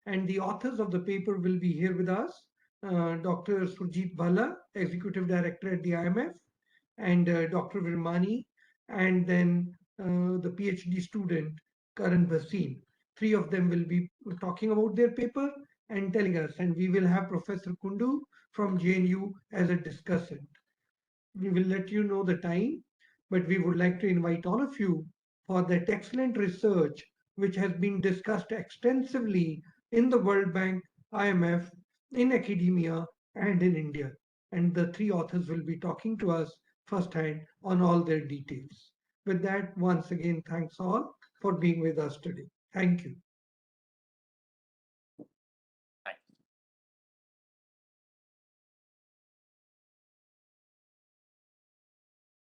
And the authors of the paper will be here with us, Dr. Surjit Bhala, Executive Director at the IMF, and Dr. Virmani, and then the PhD student, Karan Bhasin. 3 of them will be talking about their paper and telling us, and we will have Professor Kundu from JNU as a discussant. We will let you know the time, but we would like to invite all of you for that excellent research which has been discussed extensively in the World Bank, IMF, in academia, and in India. And the 3 authors will be talking to us firsthand on all their details. With that, once again, thanks all for being with us today. Thank you.